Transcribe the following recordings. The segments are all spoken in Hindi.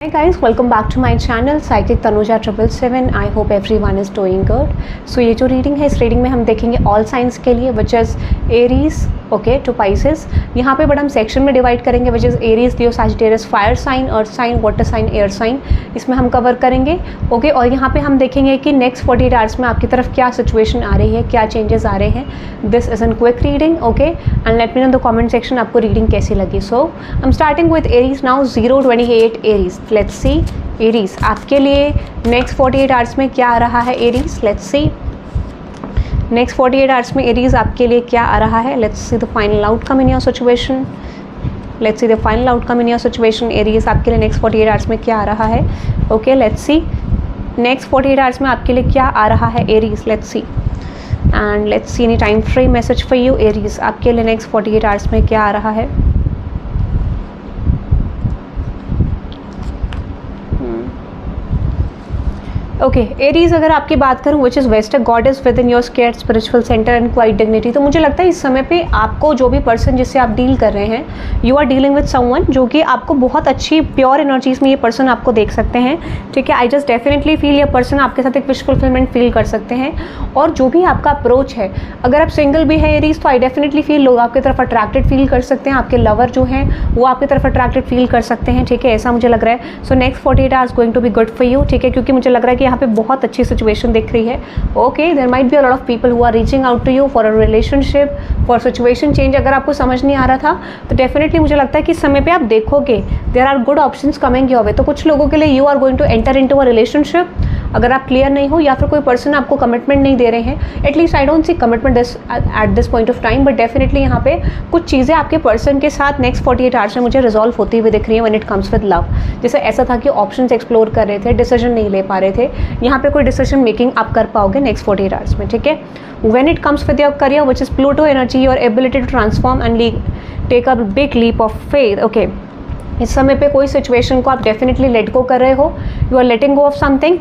Hi guys, welcome back to my channel Psychic Tanuja 777. I hope everyone is doing good. So ये जो रीडिंग है, इस रीडिंग में हम देखेंगे ऑल साइंस के लिए which is Aries okay two pieces. यहाँ पे बट हम सेक्शन में डिवाइड करेंगे which is Aries, Leo, Sagittarius, fire sign, earth sign, water sign, air sign, इसमें हम कवर करेंगे ओके। और यहाँ पे हम देखेंगे कि नेक्स्ट 48 आवर्स में आपकी तरफ क्या सिचुएशन आ रही है, क्या चेंजेस आ रहे हैं। This is an quick reading okay and let me know in the comment section आपको रीडिंग कैसी लगी। So I am starting with Aries now 028 Aries. Let's see Aries आपके लिए नेक्स्ट 48 आवर्स में क्या आ रहा है। Aries let's C next 48 hours में एरीज आपके लिए क्या आ रहा है। Let's see the final outcome in your situation. Let's see the final outcome in your situation. Aries आपके लिए नेक्स्ट 48 आवर्स में क्या आ रहा है okay. Let's C next 48 hours में आपके लिए क्या आ रहा है Aries. Let's C and let's see any time frame message for you Aries आपके लिए नेक्स्ट 48 आवर्स में क्या आ रहा है। ओके एरीज अगर आपकी बात करूँ which is west god is within your square spiritual centre and quiet dignity. तो मुझे लगता है इस समय पे आपको जो भी पर्सन जिससे आप डील कर रहे हैं, you are dealing with someone जो कि आपको बहुत अच्छी प्योर एनर्जीज में ये पर्सन आपको देख सकते हैं। ठीक है, आई जस्ट डेफिनेटली फील ये पर्सन आपके साथ एक विश फुलफिलमेंट फील कर सकते हैं। और जो भी आपका अप्रोच है, अगर आप सिंगल भी है एरीज तो आई डेफिनेटली फील लोग आपकी तरफ अट्रैक्टेड फील कर सकते हैं। आपके लवर जो हैं वो आपकी तरफ अट्रैक्टेड फील कर सकते हैं। ठीक है, ऐसा मुझे लग रहा है। So next 48 hours going to be good for you. ठीक है, क्योंकि मुझे लग रहा है कि यहाँ पे बहुत अच्छी सिचुएशन दिख रही है okay. There might be a lot of people who are reaching out to you for a relationship, for situation change. अगर आपको समझ नहीं आ रहा था तो डेफिनेटली मुझे लगता है कि इस समय पे आप देखोगे there are good options coming your way. तो कुछ लोगों के लिए you are going to enter into a relationship. अगर आप क्लियर नहीं हो या फिर कोई पर्सन आपको कमिटमेंट नहीं दे रहे हैं, at least I don't C commitment at this point of time, but definitely यहाँ पे कुछ चीज़ें आपके पर्सन के साथ नेक्स्ट 48 आवर्स में मुझे रिजॉल्व होती हुई दिख रही है when it comes with love. जैसे ऐसा था कि ऑप्शंस एक्सप्लोर कर रहे थे, डिसीजन नहीं ले पा रहे थे, यहाँ पे कोई डिसीजन मेकिंग आप कर पाओगे नेक्स्ट 48 आवर्स में। ठीक है, when it comes with your career which is Pluto energy, your ability to transform and take a big leap of faith okay. इस समय पे कोई सिचुएशन को आप डेफिनेटली लेट गो कर रहे हो, you are letting go of something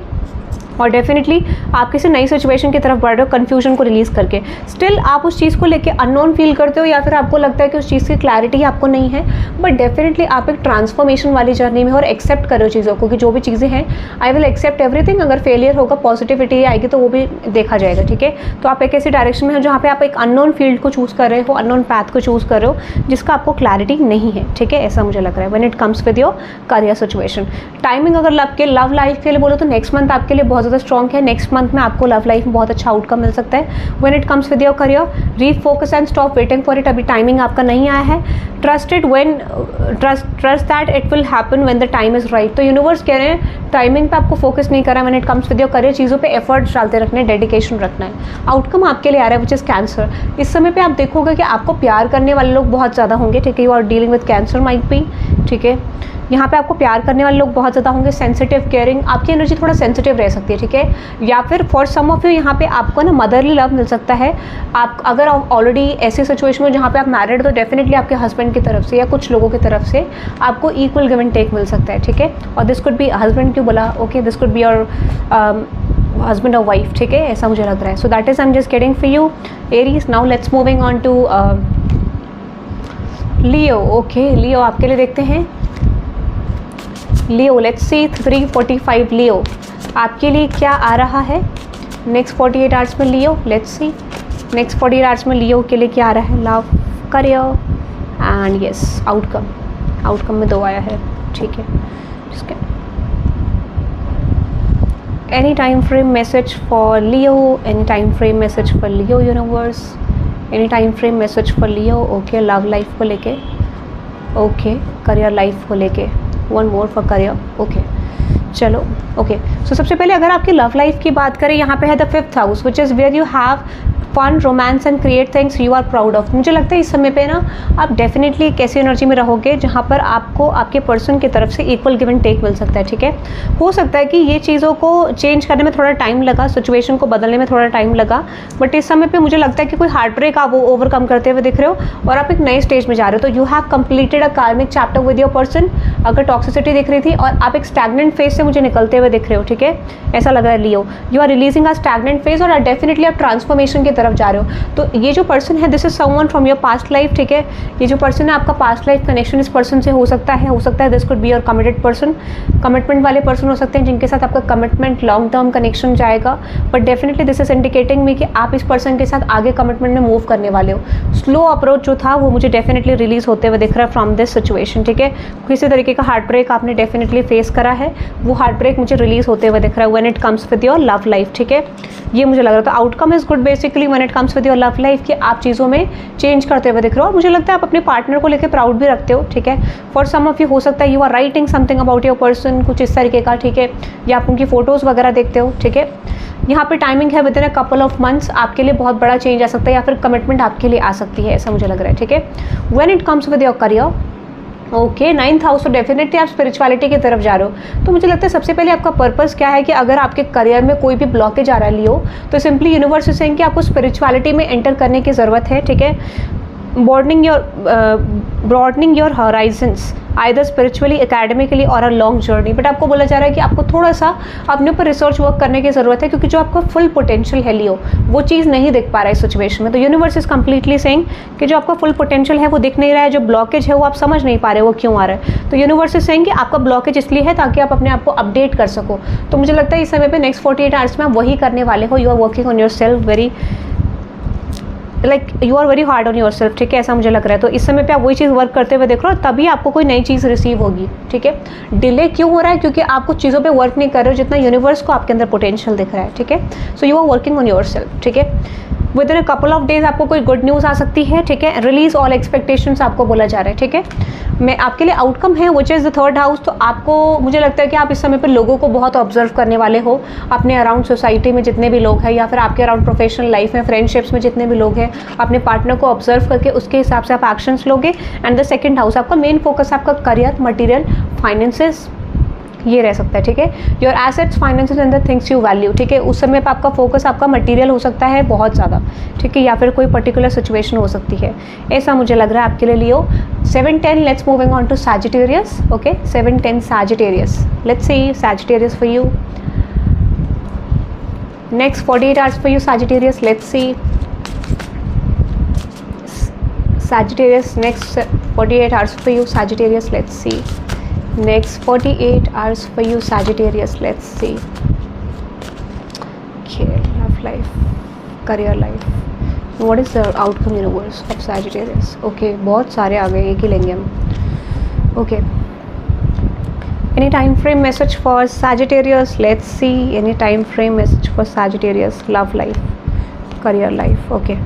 और डेफिनेटली आप किसी नई सिचुएशन की तरफ बढ़ रहे हो कन्फ्यूजन को रिलीज़ करके। स्टिल आप उस चीज़ को लेके अननोन फील करते हो या फिर आपको लगता है कि उस चीज़ की क्लैरिटी आपको नहीं है, बट डेफिनेटली आप एक ट्रांसफॉर्मेशन वाली जर्नी में और एक्सेप्ट करो चीज़ों को कि जो भी चीज़ें हैं आई विल एक्सेप्ट एवरीथिंग। अगर फेलियर होगा पॉजिटिविटी आएगी तो वो भी देखा जाएगा। ठीक है, तो आप एक ऐसी डायरेक्शन में हो जहाँ पे आप एक अननोन फील्ड को चूज़ कर रहे हो, अननोन पैथ को चूज़ कर रहे हो जिसका आपको क्लैरिटी नहीं है। ठीक है, ऐसा मुझे लग रहा है when it comes with your career situation. Timing अगर आपके लव लाइफ के लिए बोलो तो नेक्स्ट मंथ आपके लिए बहुत ज़्यादा स्ट्रॉन्ग है। नेक्स्ट मंथ में आपको लव लाइफ में बहुत अच्छा आउटकम मिल सकता है। When it comes with your career, refocus and stop waiting for it. अभी टाइमिंग आपका नहीं आया है। Trusted when trust that it will happen when the time is right. तो यूनिवर्स कह रहे हैं टाइमिंग पे आपको फोकस नहीं करना है। When it comes with your career चीज़ों पे एफर्ट्स डालते रखने, डेडिकेशन रखना है। आउटकम आपके लिए आ रहा है विच इज़ कैंसर। इस समय पे आप देखोगे कि आपको प्यार करने वाले लोग बहुत ज़्यादा होंगे। ठीक है, you are dealing with cancer might be. ठीक है, यहाँ पे आपको प्यार करने वाले लोग बहुत ज़्यादा होंगे। सेंसिटिव, केयरिंग, आपकी एनर्जी थोड़ा सेंसिटिव रह सकती है। ठीक है, या फिर फॉर सम ऑफ यू यहाँ पे आपको ना मदरली लव मिल सकता है। आप अगर ऑलरेडी ऐसी सिचुएशन में जहाँ पे आप मैरिड तो डेफिनेटली आपके हस्बैंड की तरफ से या कुछ लोगों की तरफ से आपको इक्वल गिव एंड टेक मिल सकता है। ठीक है, और दिस कुड बी हस्बैंड क्यों बोला okay, this could be your husband और वाइफ। ठीक है, ऐसा मुझे लग रहा है। So that is I am just getting for you Aries. Now let's moving on to Leo okay. Leo आपके लिए देखते हैं लियो। लेट्स सी 345 लियो आपके लिए क्या आ रहा है नेक्स्ट 48 आवर्स में लियो। लेट्स सी नेक्स्ट 48 आवर्स में लियो के लिए क्या आ रहा है। Love, career and yes outcome में 2 आया है। ठीक है, any time frame message for Leo, any time frame message for Leo universe, any time frame message for Leo okay. Love life को लेके ओके, करियर लाइफ को लेके, one more for career okay. चलो ओके, सो सबसे पहले अगर आपकी लव लाइफ की बात करें, यहाँ पे है the 5th house which is where you have fun, romance and create things you are proud of. मुझे लगता है इस समय पे ना आप डेफिनेटली एक ऐसी एनर्जी में रहोगे जहाँ पर आपको आपके पर्सन की तरफ से इक्वल गिव एंड टेक मिल सकता है। ठीक है, हो सकता है कि ये चीज़ों को चेंज करने में थोड़ा टाइम लगा, सिचुएशन को बदलने में थोड़ा टाइम लगा, बट इस समय पे मुझे लगता है कि कोई हार्ट ब्रेक आप वो ओवरकम करते हुए दिख रहे हो और आप एक नए स्टेज में जा रहे हो। तो यू हैव कंप्लीटेड अ कार्मिक चैप्टर विद योर पर्सन। अगर टॉक्सिसिटी दिख रही थी और आप एक स्टैग्नेंट फेज से मुझे निकलते हुए दिख रहे हो। ठीक है, ऐसा लग रहा है Leo, you are releasing a stagnant phase और डेफिनेटली आप ट्रांसफॉर्मेशन की तरफ जा रहे हो। तो ये जो पर्सन है, this is someone from your past life, ठीक है। ये जो पर्सन है आपका पास्ट लाइफ कनेक्शन इस पर्सन से हो सकता है this could be your committed person, commitment वाले पर्सन हो सकते हैं जिनके साथ आपका कमिटमेंट लॉन्ग टर्म कनेक्शन जाएगा। But definitely this is indicating me कि आप इस पर्सन के साथ आगे कमिटमेंट में मूव करने वाले हो। स्लो अप्रोच जो था वो मुझे डेफिनेटली रिलीज होते हुए दिख रहा है फ्रॉम दिस सिचुएशन, ठीक है। किसी तरीके का हार्ट ब्रेक आपने डेफिनेटली फेस करा है, वो हार्ट ब्रेक मुझे रिलीज होते हुए दिख रहा है when it comes with your love life, ठीक है। ये मुझे लग रहा था outcome is good basically when it comes with your love life, कि आप चीज़ों में चेंज करते हुए दिख रहे हो। और मुझे लगता है आप अपने पार्टनर को लेकर प्राउड भी रखते हो, ठीक है। फॉर सम ऑफ यू हो सकता है you are writing something about your person, कुछ इस तरीके का, ठीक है, या आप उनकी फोटोज़ वगैरह देखते हो, ठीक है। यहाँ पे टाइमिंग है within a couple of months, आपके लिए बहुत बड़ा चेंज आ सकता है या फिर कमिटमेंट आपके लिए आ सकती है, ऐसा मुझे लग रहा है, ठीक है। When it comes with your career, okay, 9th house, तो डेफिनेटली आप स्पिरिचुअलिटी की तरफ जा रहे हो। तो मुझे लगता है सबसे पहले आपका पर्पस क्या है कि अगर आपके करियर में कोई भी ब्लॉकेज आ रहा है लियो, तो सिंपली यूनिवर्स इज सेइंग कि आपको स्पिरिचुअलिटी में एंटर करने की ज़रूरत है, ठीक है। Broadening your horizons either spiritually, academically और अ लॉन्ग जर्नी। बट आपको बोला जा रहा है कि आपको थोड़ा सा अपने ऊपर रिसर्च वर्क करने की ज़रूरत है, क्योंकि जो आपका फुल पोटेंशियल है लियो, वो चीज़ नहीं दिख पा रहा है इस सिचुएशन में। तो यूनिवर्स इज कम्प्लीटली सेइंग कि जो आपका फुल पोटेंशियल है वो दिख नहीं रहा है, जो ब्लॉकेज है वो आप समझ नहीं पा रहे वो क्यों आ रहा है। तो यूनिवर्स इज सेइंग कि आपका ब्लॉकेज इसलिए है ताकि आप अपने आप को अपडेट कर सको। तो मुझे लगता है इस समय पे नेक्स्ट 48 आवर्स में आप वही करने वाले हो। You are working on your self very, like you are very hard on your self, ठीक है, ऐसा मुझे लग रहा है। तो इस समय पे आप वही चीज़ वर्क करते हुए देख रहे हो, तभी आपको कोई नई चीज़ रिसीव होगी, ठीक है। डिले क्यों हो रहा है? क्योंकि आप कुछ चीज़ों पे वर्क नहीं कर रहे हो जितना यूनिवर्स को आपके अंदर पोटेंशियल दिख रहा है, ठीक है। So you are working on your self, ठीक है। Within a couple of days आपको कोई गुड न्यूज़ आ सकती है, ठीक है। रिलीज ऑल एक्सपेक्टेशंस आपको बोला जा रहा है, ठीक है। मैं आपके लिए आउटकम है which is the 3rd house. तो आपको मुझे लगता है कि आप इस समय पर लोगों को बहुत ऑब्जर्व करने वाले हो, अपने अराउंड सोसाइटी में जितने भी लोग हैं या फिर आपके अराउंड प्रोफेशनल लाइफ में, फ्रेंडशिप्स में जितने भी लोग हैं, अपने पार्टनर को ऑब्जर्व करके उसके हिसाब से आप एक्शंस लोगे। एंड द 2nd हाउस आपका मेन फोकस आपका करियर, मटीरियल, फाइनेंसेस, ये रह सकता है, ठीक है। Your assets, finances and the things you value, ठीक है। उस समय पर आपका फोकस आपका मटेरियल हो सकता है बहुत ज़्यादा, ठीक है, या फिर कोई पर्टिकुलर सिचुएशन हो सकती है, ऐसा मुझे लग रहा है आपके लिए Leo. 7-10, let's moving on to Sagittarius, okay. 7-10 Sagittarius, let's see Sagittarius for you next 48 hours for you Sagittarius, let's see Sagittarius, next 48 hours for you Sagittarius, let's see. Next 48 hours for you Sagittarius, let's see. Okay, love life, career life, what is the outcome universe of Sagittarius? Okay, बहुत सारे आ गए, एक ही लेंगे हम। Okay, any time frame message for Sagittarius, let's see. Any time frame message for Sagittarius, love life, career life, okay.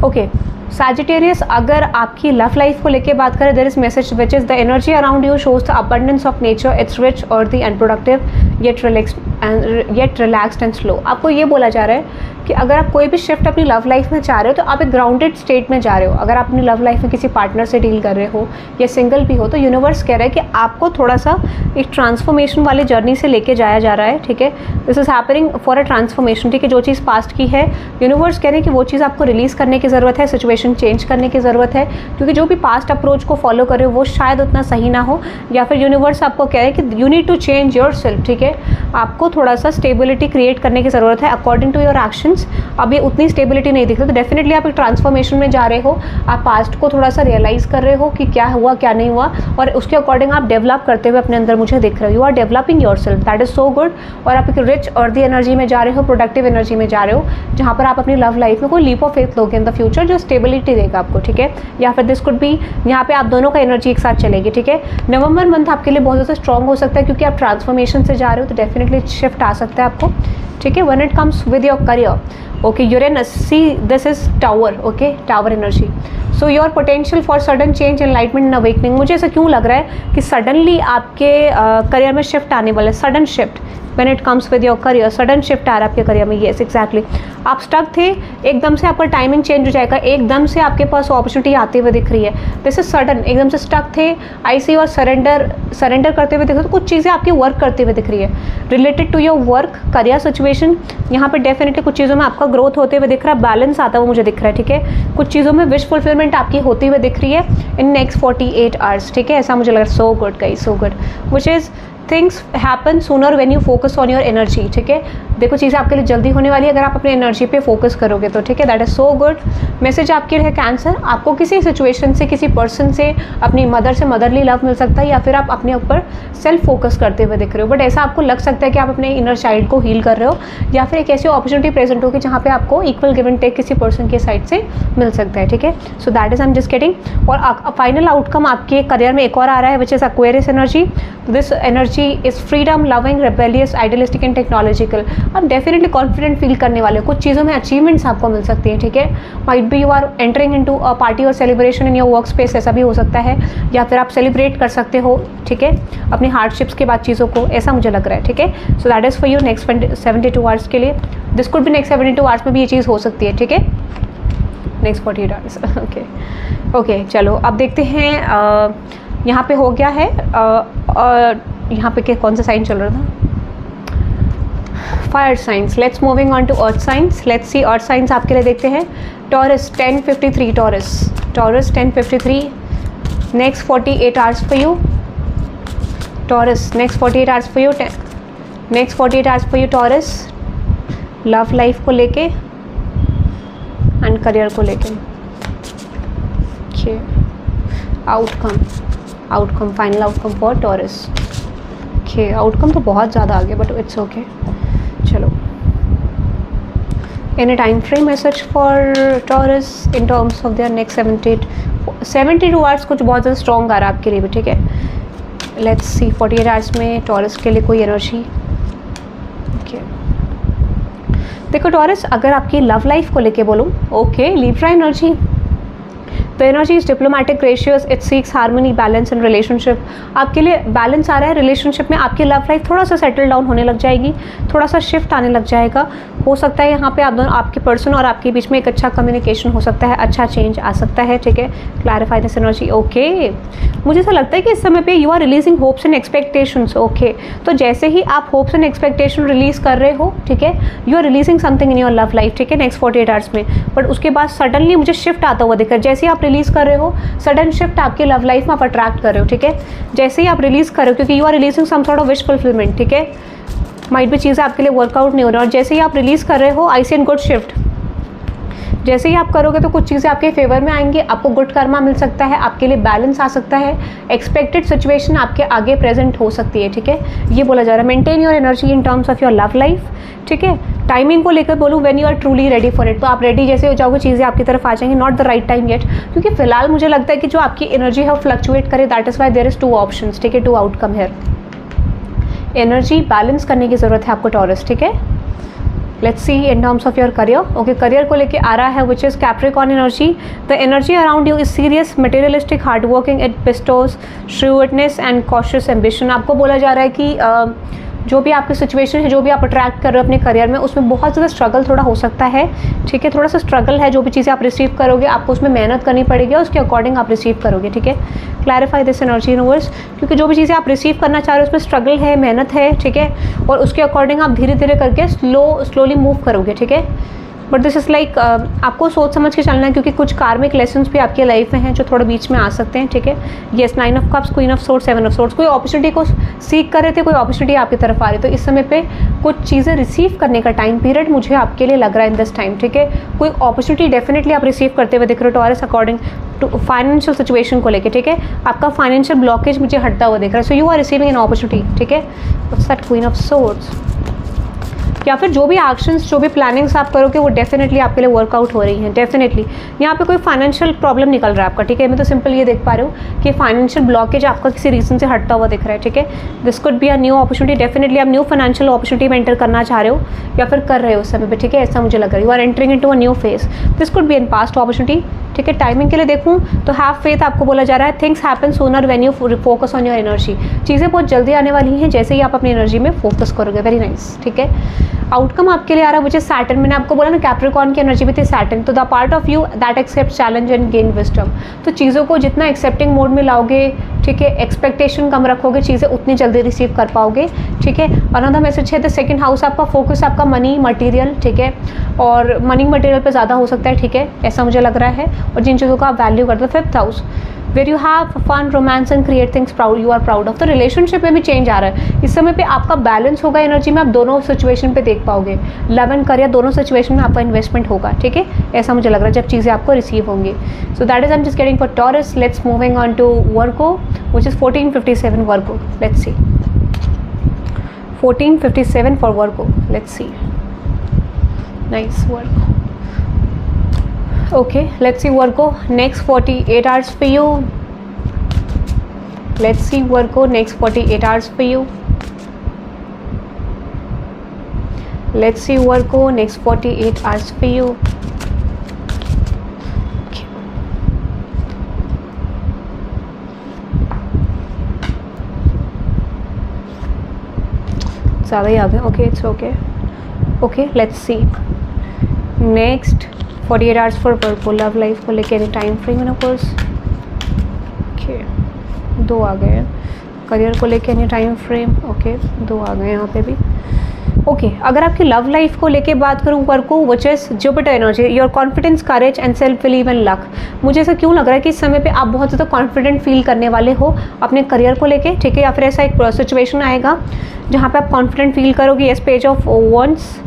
Okay, Sagittarius, अगर आपकी लव लाइफ को लेके बात करें, there is message which is the energy around you shows the abundance of nature, it's rich और the and productive yet relaxed and slow. आपको ये बोला जा रहा है कि अगर आप कोई भी शिफ्ट अपनी लव लाइफ में चाह रहे हो तो आप एक ग्राउंडेड स्टेट में जा रहे हो। अगर आप अपनी लव लाइफ में किसी पार्टनर से डील कर रहे हो या सिंगल भी हो, तो यूनिवर्स कह रहा है कि आपको थोड़ा सा एक ट्रांसफॉर्मेशन वाली जर्नी से लेके जाया जा रहा है, ठीक है। This is happening for a transformation, ठीक है। जो चीज़ पास्ट की है, यूनिवर्स कह रहे हैं कि वो चीज़ आपको रिलीज़ करने की ज़रूरत है, सिचुएशन चेंज करने की ज़रूरत है, क्योंकि जो भी पास्ट अप्रोच को फॉलो कर रहे हो वो शायद उतना सही ना हो, या फिर यूनिवर्स आपको कह रहे हैं कि you need to change your self, ठीक है। आपको थोड़ा सा स्टेबिलिटी क्रिएट करने की ज़रूरत है अकॉर्डिंग टू योर एक्शंस। अभी उतनी स्टेबिलिटी नहीं दिख रही, तो डेफिनेटली आप एक ट्रांसफॉर्मेशन में जा रहे हो। आप पास्ट को थोड़ा सा रियलाइज़ कर रहे हो कि क्या हुआ क्या नहीं हुआ, और उसके अकॉर्डिंग आप डेवलप करते हुए अपने अंदर मुझे दिख रहे हो। You are developing yourself, that is so good. और आप एक रिच और दी एनर्जी में जा रहे हो, प्रोडक्टिव एनर्जी में जा रहे हो, जहाँ पर आप अपनी लव लाइफ में कोई लीप ऑफ फेथ लोगे इन द फ्यूचर, जो स्टेबिलिटी देगा आपको, ठीक है। या फिर दिस कुड बी यहाँ पे आप दोनों का एनर्जी एक साथ चलेगी, ठीक है। नवंबर मंथ आपके लिए बहुत ज़्यादा स्ट्रॉन्ग हो सकता है, क्योंकि आप ट्रांसफॉर्मेशन से जा रहे हो, तो डेफिनेटली शिफ्ट आ सकता है आपको, ठीक है। When it comes with your career, okay, Uranus, C this is tower, okay, tower energy. So your potential for sudden change, enlightenment and awakening. मुझे ऐसा क्यों लग रहा है कि सडनली आपके करियर में शिफ्ट आने वाला है, sudden shift. When it comes with your career, sudden shift आ रहा है आपके करियर में, येस एग्जैक्टली। आप स्टक थे, एकदम से आपका टाइमिंग चेंज हो जाएगा, एकदम से आपके पास अपॉर्चुनिटी आते हुए दिख रही है। दिस इज सडन, एकदम से स्टक थे, आई सी और सरेंडर करते हुए दिख रहे हो, तो कुछ चीज़ें आपकी वर्क करते हुए दिख रही है related to your work, career situation. यहाँ पर डेफिनेटली कुछ चीज़ों में आपका ग्रोथ होते हुए दिख रहा है, बैलेंस आता हुआ मुझे दिख रहा है, ठीक है। कुछ चीज़ों में विश फुलफिलमेंट आपकी होती हुई दिख रही है इन नेक्स्ट 48 आवर्स, ठीक है। ऐसा मुझे लग रहा है, so good guys, so good, which is things happen sooner when you focus on your energy, ठीक है। देखो चीज़ें आपके लिए जल्दी होने वाली है अगर आप अपनी एनर्जी पे फोकस करोगे तो, ठीक है। That is so good. Message आपके लिए कैंसर, आपको किसी सिचुएशन से, किसी पर्सन से, अपनी मदर से मदरली लव मिल सकता है, या फिर आप अपने ऊपर सेल्फ फोकस करते हुए दिख रहे हो, बट ऐसा आपको लग सकता है कि आप अपने इनर चाइल्ड को हील कर रहे हो, या फिर एक ऐसी अपॉर्चुनिटी प्रेजेंट होगी जहाँ पे आपको इक्वल गिव एंड टेक किसी पर्सन के साइड से मिल सकता है, ठीक है। So that is I am just getting. और फाइनल आउटकम आपके करियर में एक और आ रहा है which is Aquarius energy. This energy is freedom, loving, rebellious, idealistic and technological. आप डेफिनेटली कॉन्फिडेंट फील करने वाले हो, कुछ चीज़ों में अचीवमेंट्स आपको मिल सकती हैं, ठीक है। Might be you are entering into a party और celebration in your work space, ऐसा भी हो सकता है, या फिर आप सेलिब्रेट कर सकते हो, ठीक है, अपनी हार्डशिप्स के बाद चीज़ों को, ऐसा मुझे लग रहा है, ठीक है। So that is for you next 72 hours के लिए। दिस कुड भी नेक्स्ट 72 आवर्स में भी ये चीज़ हो सकती है, ठीक है, नेक्स्ट 48 आवर्स। ओके ओके, चलो अब देखते हैं। यहाँ पे हो गया है, यहाँ पे कौन सा साइन चल रहा था? Fire science. Let's moving on to earth science. Let's see earth science आपके लिए देखते हैं। Taurus 1053, Taurus 1053, next 48 hours for you. Taurus next 48 hours for you, next 48 hours for you Taurus, love life को लेके एंड करियर को लेके। Outcome final outcome for Taurus. Okay, outcome तो बहुत ज़्यादा आ गया बट इट्स ओके। चलो, in a time frame message for taurus in terms of there next 72 hours कुछ बहुत ज़्यादा स्ट्रॉन्ग आ रहा है आपके लिए भी, ठीक है। लेट्स सी 48 आवर्स में टॉरस के लिए कोई एनर्जी। ओके, देखो टॉरस, अगर आपकी लव लाइफ को लेके बोलूँ, okay, Libra energy. The energy is diplomatic, gracious, it seeks harmony, balance in relationship. आपके लिए बैलेंस आ रहा है रिलेशनशिप में, आपकी लव लाइफ थोड़ा सा सेटल डाउन होने लग जाएगी, थोड़ा सा शिफ्ट आने लग जाएगा। हो सकता है यहाँ पे आप दोनों, आपके पर्सन और आपके बीच में एक अच्छा कम्युनिकेशन हो सकता है, अच्छा चेंज आ सकता है, ठीक है। Clarify this energy. ओके, मुझे ऐसा लगता है कि इस समय पे you are releasing hopes and expectations. Okay, तो जैसे ही आप होप्स एंड एक्सपेक्टेशन रिलीज कर रहे हो, ठीक है, you are releasing something in your love life, ठीक है, नेक्स्ट 48 आवर्स में। बट उसके बाद सडनली मुझे शिफ्ट आता हुआ दिख रहा है, जैसे ही आप रिलीज कर रहे हो, सडन शिफ्ट आपके लव लाइफ में आप अट्रैक्ट कर रहे हो, ठीक है, जैसे ही आप रिलीज कर रहे हो, क्योंकि you are releasing some sort of wish fulfilment, ठीक है। माइट भी चीज़ें आपके लिए वर्कआउट नहीं हो रही, और जैसे ही आप रिलीज कर रहे हो, आई सी एन गुड शिफ्ट। जैसे ही आप करोगे तो कुछ चीज़ें आपके फेवर में आएंगी, आपको गुड कर्मा मिल सकता है, आपके लिए बैलेंस आ सकता है, एक्सपेक्टेड सिचुएशन आपके आगे प्रेजेंट हो सकती है, ठीक है। ये बोला जा रहा है maintain your energy in terms of your love life, ठीक है। टाइमिंग को लेकर बोलूँ, when you are truly ready for it, तो आप रेडी जैसे हो जाओगे, चीज़ें आपकी तरफ आ जाएंगी, not the right time yet, क्योंकि फिलहाल मुझे लगता है कि जो आपकी एनर्जी है वो फ्लक्चुएट करे, that is why there is 2 options, ठीक है, 2 आउटकम है। एनर्जी बैलेंस करने की ज़रूरत है आपको टॉरस, ठीक है। Let's see in terms of your career. Okay, career को लेके आ रहा है which is Capricorn energy. The energy around you is serious, materialistic, hard working, it bestows shrewdness and cautious ambition. आपको बोला जा रहा है कि जो भी आपकी सिचुएशन है, जो भी आप अट्रैक्ट कर रहे हो अपने करियर में, उसमें बहुत ज़्यादा स्ट्रगल थोड़ा हो सकता है, ठीक है, थोड़ा सा स्ट्रगल है। जो भी चीज़ें आप रिसीव करोगे, आपको उसमें मेहनत करनी पड़ेगी और उसके अकॉर्डिंग आप रिसीव करोगे, ठीक है। क्लैरिफाई दिस एनर्जी यूनिवर्स, क्योंकि जो भी चीज़ें आप रिसीव करना चाह रहे हो उसमें स्ट्रगल है, मेहनत है, ठीक है, और उसके अकॉर्डिंग आप धीरे धीरे करके स्लोली मूव करोगे, ठीक है। बट दिस इज़ लाइक आपको सोच समझ के चलना है, क्योंकि कुछ कार्मिक लेसन्स भी आपके लाइफ में हैं जो थोड़ा बीच में आ सकते हैं, ठीक है। Yes, 9 of cups, queen of swords, 7 of swords. कोई अपॉर्चुनिटी को सीख कर रहे थे, कोई अपॉर्चुनिटी आपकी तरफ आ रही, तो इस समय पे कुछ चीज़ें रिसीव करने का टाइम पीरियड मुझे आपके लिए लग रहा है इन दिस टाइम, ठीक है। कोई अपॉर्चुनिटी डेफिनेटली आप रिसीव करते हुए दिख रहे हो Taurus, according to financial situation को लेके, ठीक है। आपका फाइनेंशियल ब्लॉकेज मुझे हटता हुआ दिख रहा है, so you are receiving an opportunity, ठीक है। What's that? Queen of swords. या फिर जो भी एक्शंस, जो भी प्लानिंग्स आप करोगे वो डेफिनेटली आपके लिए वर्कआउट हो रही हैं, डेफिनेटली। यहाँ पे कोई फाइनेंशियल प्रॉब्लम निकल रहा है आपका, ठीक है। मैं तो सिंपल ये देख पा रही हूँ कि फाइनेंशियल ब्लॉकेज आपका किसी रीजन से हटता हुआ दिख रहा है, ठीक है। This could be a new opportunity, definitely आप न्यू फाइनेंशियल अपॉर्चुनिटी में एंटर करना चाह रहे हो या फिर कर रहे हो उस समय पे, ठीक है, ऐसा मुझे लग रहा है। You are entering into a new phase, this could be an past opportunity, ठीक है। टाइमिंग के लिए देखूँ तो हैव फेथ आपको बोला जा रहा है, things happen sooner when you focus on your energy. चीज़ें बहुत जल्दी आने वाली हैं जैसे ही आप अपनी एनर्जी में फोकस करोगे, वेरी नाइस, ठीक है। आउटकम आपके लिए आ रहा है मुझे सैटर्न। मैंने आपको बोला ना कैप्रिकॉर्न की एनर्जी भी थी सैटर्न, तो the part of you that accept challenge and gain wisdom. तो चीज़ों को जितना एक्सेप्टिंग मोड में लाओगे, ठीक है, एक्सपेक्टेशन कम रखोगे, चीज़ें उतनी जल्दी रिसीव कर पाओगे, ठीक है। अनदर मैसेज है द सेकंड हाउस, आपका फोकस आपका मनी मटेरियल, ठीक है, और मनी मटेरियल पे ज़्यादा हो सकता है, ठीक है, ऐसा मुझे लग रहा है। और जिन चीज़ों को आप वैल्यू करते हो, 5th house, where you have fun, romance and create things proud you are proud of. तो रिलेशनशिप में भी चेंज आ रहा है इस समय पे, आपका बैलेंस होगा एनर्जी में, आप दोनों सिचुएशन पे देख पाओगे, लव एंड करियर दोनों सिचुएशन में आपका इन्वेस्टमेंट होगा, ठीक है, ऐसा मुझे लग रहा है जब चीज़ें आपको रिसीव होंगी। So that is I am just getting for Taurus. Let's moving on to Virgo which is 1457 Virgo. Let's see 1457 for Virgo. Let's see. Nice Virgo. Okay, let's see Virgo. Next 48 hours for you. Let's see Virgo. Next 48 hours for you. Let's see Virgo. Next 48 hours for you. ज़्यादा ही आ गए। Okay, it's okay. Okay, let's C next 48 hours for Virgo. Love life को लेके टाइम फ्रेम है कोर्स। ओके, 2 आ गए हैं। करियर को लेके टाइम फ्रेम। ओके, 2 आ गए यहाँ पे भी। ओके, अगर आपकी लव लाइफ को लेके बात करूँ Virgo, which is Jupiter energy, your confidence, courage and self believe and luck. मुझे ऐसा क्यों लग रहा है कि इस समय पे आप बहुत ज़्यादा कॉन्फिडेंट फील करने वाले हो अपने करियर को लेके, ठीक है, या फिर ऐसा एक सिचुएशन आएगा जहाँ पे आप कॉन्फिडेंट फील करोगे। Yes, page of wands,